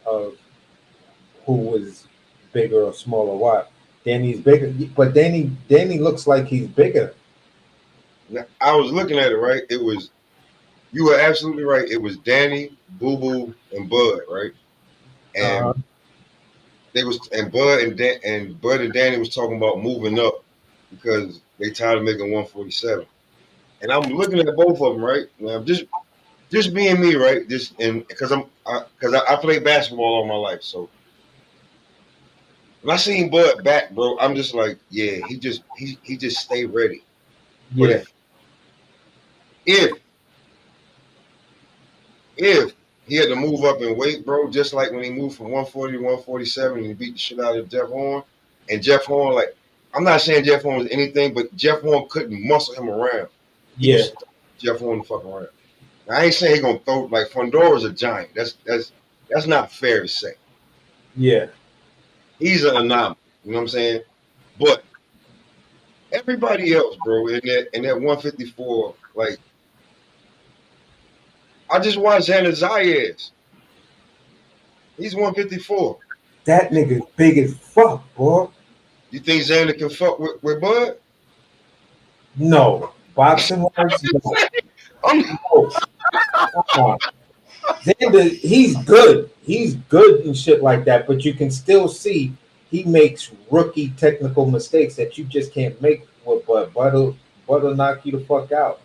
of who was bigger or smaller. What? Danny's bigger, but Danny looks like he's bigger. Now, I was looking at it, right? You were absolutely right. It was Danny, Boo Boo, and Bud, right? Uh, And they was and Bud and Bud and Danny was talking about moving up because they tired of making 147. And I'm looking at both of them, right? Now just being me, right? Just and because I played basketball all my life, so when I seen Bud back, bro, I'm just like, yeah, he just stay ready. But yeah, if if he had to move up in weight, bro, just like when he moved from 140 to 147 and he beat the shit out of Jeff Horn, and Jeff Horn, like, I'm not saying Jeff Horn was anything, but Jeff Horn couldn't muscle him around. He yeah, was Jeff Horn the fuck around. Now, I ain't saying he gonna throw like Fondora's a giant. That's not fair to say. yeah. He's an anomaly. You know what I'm saying? But everybody else, bro, in that 154, like I just watched Xander Zayas. He's 154. That nigga's big as fuck, bro. You think Xander can fuck with Bud? No, boxing wise, no. I'm, No. Come on. Xander, he's good. He's good and shit like that, but you can still see he makes rookie technical mistakes that you just can't make with Bud. Bud'll knock you the fuck out.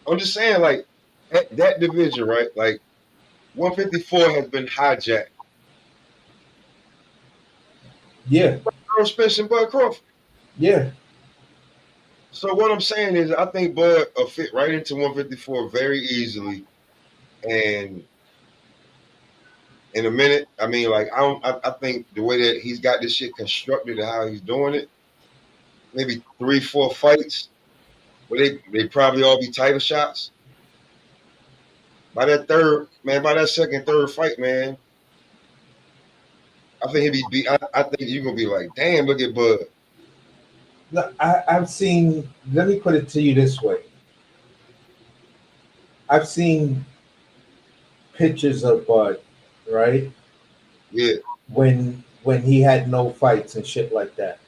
I'm just saying, like, that division, right? Like, 154 has been hijacked. Yeah, Earl Spence and Bud Crawford. yeah, So what I'm saying is, I think Bud will fit right into 154 very easily, and in a minute, I mean, like, I think the way that he's got this shit constructed and how he's doing it, maybe 3-4 fights, where they probably all be title shots. By that second, third fight, man, I think I think you're gonna be like, damn, look at Bud. No, I've seen. Let me put it to you this way: I've seen pictures of Bud, right? Yeah, When he had no fights and shit like that,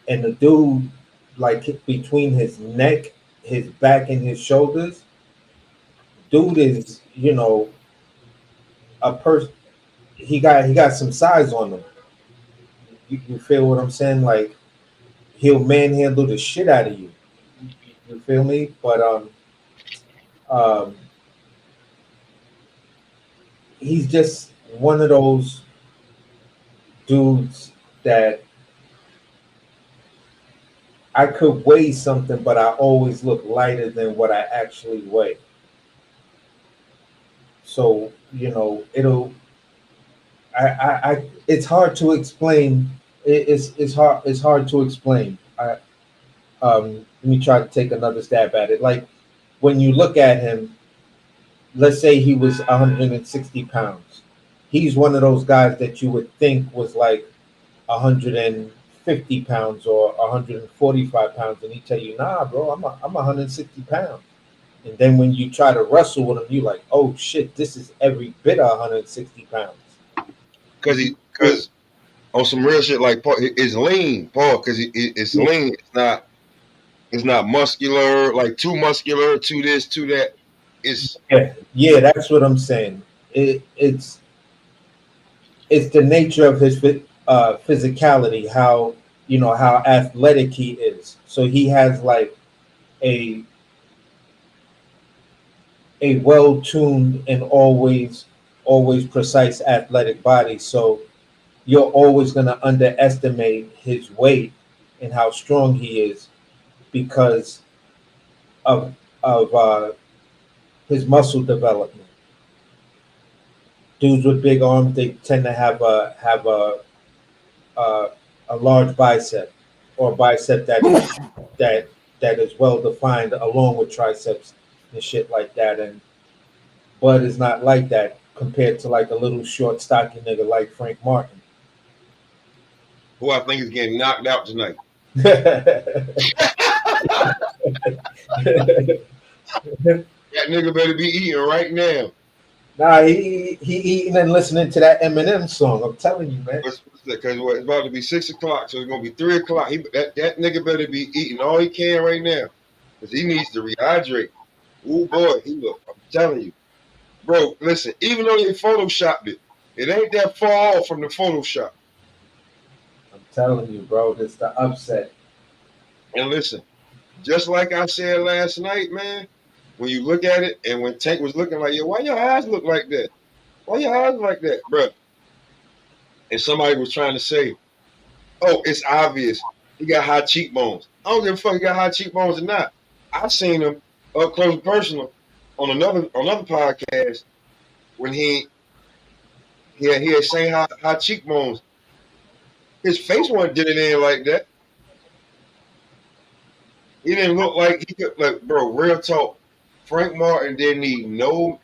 and the dude, like between his neck, his back, and his shoulders, dude is a person. He got some size on him. You feel what I'm saying? Like he'll manhandle the shit out of you. You feel me? But um, he's just one of those dudes that I could weigh something, but I always look lighter than what I actually weigh. So it'll. It's hard to explain. It's hard to explain. Let me try to take another stab at it. Like when you look at him, let's say he was 160 pounds. He's one of those guys that you would think was like 150 pounds or 145 pounds, and he tell you, "Nah, bro, I'm 160 pounds." And then when you try to wrestle with him, you like, "Oh shit, this is every bit of 160 pounds." because on some real shit. Like Paul, it's lean, Paul, because it's Yeah, lean. It's not muscular, like too muscular, too this, too that. It's yeah, that's what I'm saying. It's the nature of his physicality, how how athletic he is. So he has like a well tuned and always precise athletic body. So you're always going to underestimate his weight and how strong he is because of his muscle development. Dudes with big arms, they tend to uh, a large bicep or a bicep that that is well defined along with triceps and shit like that. And Bud is not like that compared to like a little short, stocky nigga like Frank Martin. who I think is getting knocked out tonight. That nigga better be eating right now. Nah, he eating and listening to that Eminem song. I'm telling you, man. Because it's about to be 6 o'clock, so it's gonna be 3 o'clock. That nigga better be eating all he can right now, because he needs to rehydrate. Oh boy, he look. I'm telling you, bro. Listen, even though they photoshopped it, it ain't that far off from the Photoshop. I'm telling you, bro. This the upset. And listen, just like I said last night, man, when you look at it, and when Tank was looking like, yo, why your eyes look like that? Why your eyes like that, bro? And somebody was trying to say, oh, it's obvious. He got high cheekbones. I don't give a fuck he got high cheekbones or not. I seen him up close and personal on another podcast when he had saying high cheekbones. His face wasn't getting in like that. He didn't look like he could, like, bro, real talk. Frank Martin didn't need no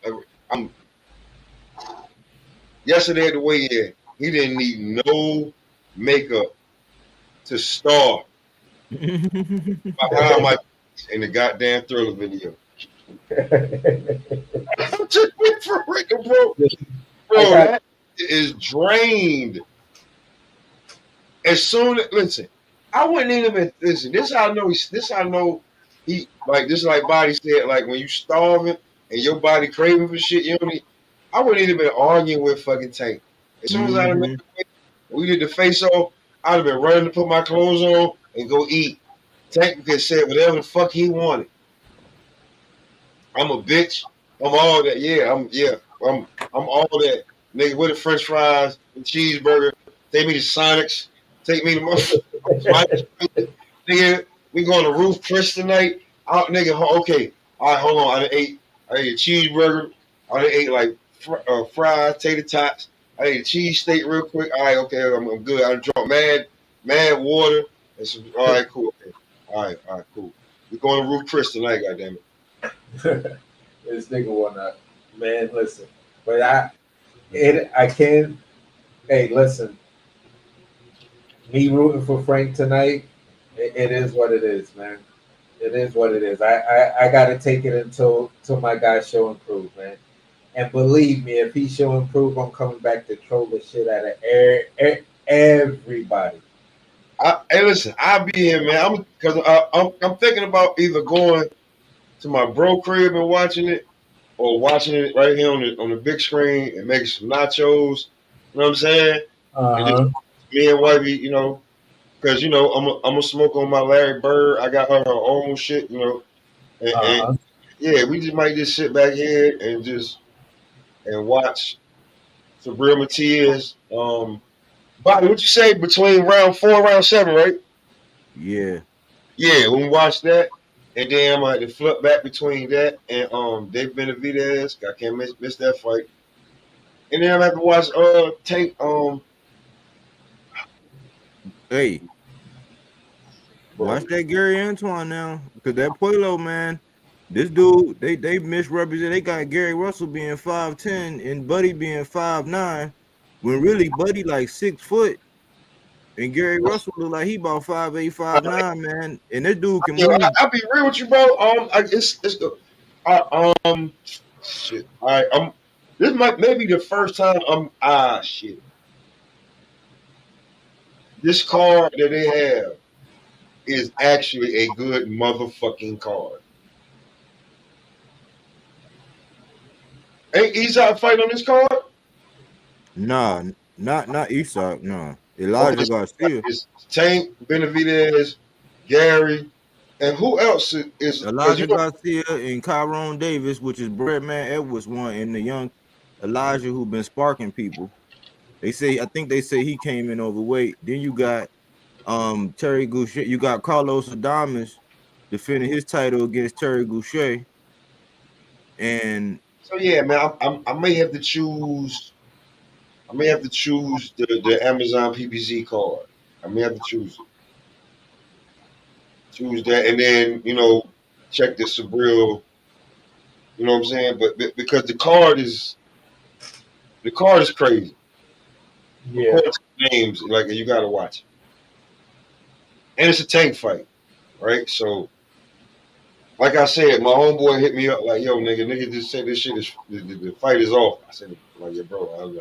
yesterday at the weigh-in, he didn't need no makeup to star behind my in the goddamn Thriller video. I'm just for real, bro. Bro, that is drained. As soon as listen, I wouldn't even listen. This how I know he like this, like Body said, like when you starving and your body craving for shit, you don't need, I wouldn't even been arguing with fucking Tank. As soon as Mhm. we did the face off, I'd have been running to put my clothes on and go eat. Tank could say whatever the fuck he wanted. I'm a bitch. I'm all that. I'm all that. Nigga with the French fries and cheeseburger. Take me to Sonic's. Take me to my nigga. We going to Roof Chris tonight. Nigga, okay. All right, hold on. I ate a cheeseburger. I done ate like fried tater tots. I ate a cheese steak real quick. All right, okay, I'm good. I drunk mad water. And some, all right, cool. Okay. All right, cool. We going to Roof Chris tonight, goddammit. This nigga wanna, man. Listen, but I can't. Hey, listen. Me rooting for Frank tonight. It is what it is, man. It is what it is. I gotta take it until my guy show improve, man. And believe me, if he show improve, I'm coming back to troll the shit out of everybody. Hey, listen, I'll be here, man. I'm thinking about either going to my bro crib and watching it, or watching it right here on the big screen and making some nachos. You know what I'm saying? And just Uh me and wifey, because I'm a smoke on my Larry Bird. I got her own shit, and huh. yeah, we just might just sit back here and watch Sabrina Matias. Bobby, what you say between round 4 and round 7, right? Yeah. Yeah, we watch that, and then I'm gonna have to flip back between that and Dave Benavidez. I can't miss that fight, and then I'm gonna have to watch Tank. Hey, Bro, watch that Gary Antoine now, because that Pueblo man, this dude they misrepresent. They got Gary Russell being 5'10" and Buddy being 5'9", when really Buddy like 6 foot. And Gary Russell look like he about 5'8", 5'9", man. And this dude can move. I'll be real with you, bro. It's the shit. All right, this might maybe the first time shit. this card that they have is actually a good motherfucking card. Ain't Eastside fighting on this card? Nah, not Eastside. Nah, Oh, Elijah Garcia. it's Tank, Benavidez, Gary, and who else is because Elijah Garcia and Tyrone Davis, which is Breadman Edwards one, and the young Elijah who been sparking people. I think they say he came in overweight. Then you got Terry Goucher. You got Carlos Adames defending his title against Terry Goucher. And so yeah, man, I may have to choose. I may have to choose the Amazon PPZ card. I may have to choose it. Choose that, and then check the Sabril. You know what I'm saying? But because the card is crazy. Yeah. Names like you gotta watch it, and it's a tank fight, right? So, like I said, my homeboy hit me up like, "Yo, nigga just said this shit is the fight is off." I said, "Like, yeah, bro, I was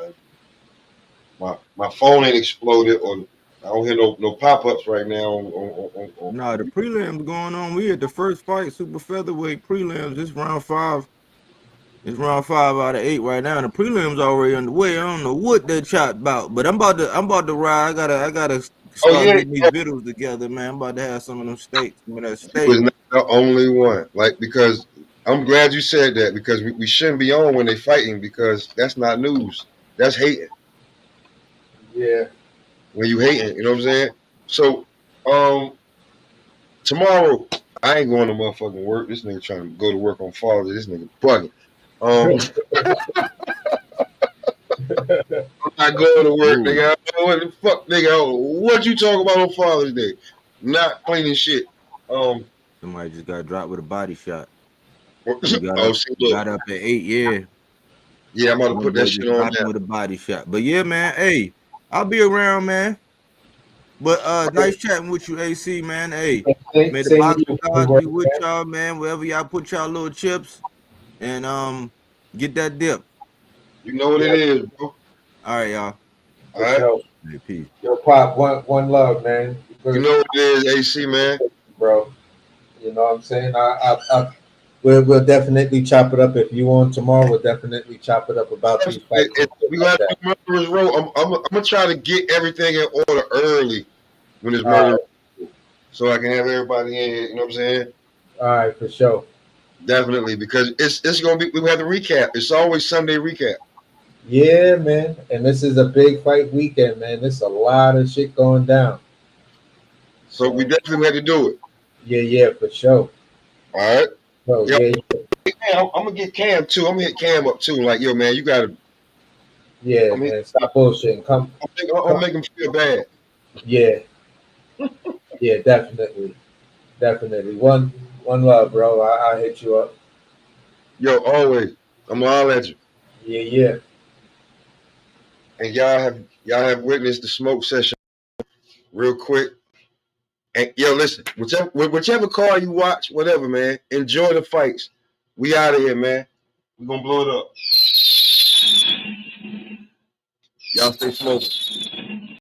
like, my phone ain't exploded, or I don't hear no pop ups right now." nah, the prelims going on. We had the first fight, super featherweight prelims. It's round 5. It's round 5 out of 8 right now. The prelims already underway. I don't know what they chat about, but I'm about to ride. I gotta start getting these videos together, man. I'm about to have some of them steaks. Some of that steak. Was not the only one, like, because I'm glad you said that, because we shouldn't be on when they fighting, because that's not news. That's hating. Yeah. When you hating, you know what I'm saying? So, tomorrow I ain't going to motherfucking work. This nigga trying to go to work on Father's Day. This nigga bugging. I'm not going to work, nigga. I don't know what the fuck, nigga. What you talking about on Father's Day? Not playing shit. Somebody just got dropped with a body shot. Got up at 8, yeah. Yeah, I'm about to put that shit on now. With a body shot. But yeah, man, hey, I'll be around, man. But nice chatting with you, AC, man. Hey, may the boxing gods be with y'all, man. Wherever y'all put y'all little chips, and get that dip. You know what it is, bro. All right, y'all. All right. Hey, peace. Yo, Pop, one love, man. You know what it is, AC, man. Bro, you know what I'm saying? We'll definitely chop it up. If you want tomorrow, we'll definitely chop it up about these fights. We got to do Murderers Row. I'm gonna try to get everything in order early when it's Murderers Row, so I can have everybody in here. You know what I'm saying? All right, for sure. Definitely, because it's gonna be. We have to recap. It's always Sunday recap. Yeah, man. And this is a big fight weekend, man. There's a lot of shit going down. So we definitely had to do it. Yeah, for sure. All right. So, yo, I'm gonna get Cam too. I'm gonna hit Cam up too. Like, yo, man, you gotta. Yeah, man. Stop bullshitting. I'll make him feel bad. Yeah. Yeah, definitely. One love, bro. I'll hit you up. Yo, always. I'm gonna holler at you. Yeah. And y'all have witnessed the smoke session real quick. And yo, listen, whichever car you watch, whatever, man, enjoy the fights. We out of here, man. We're gonna blow it up. Y'all stay smoking.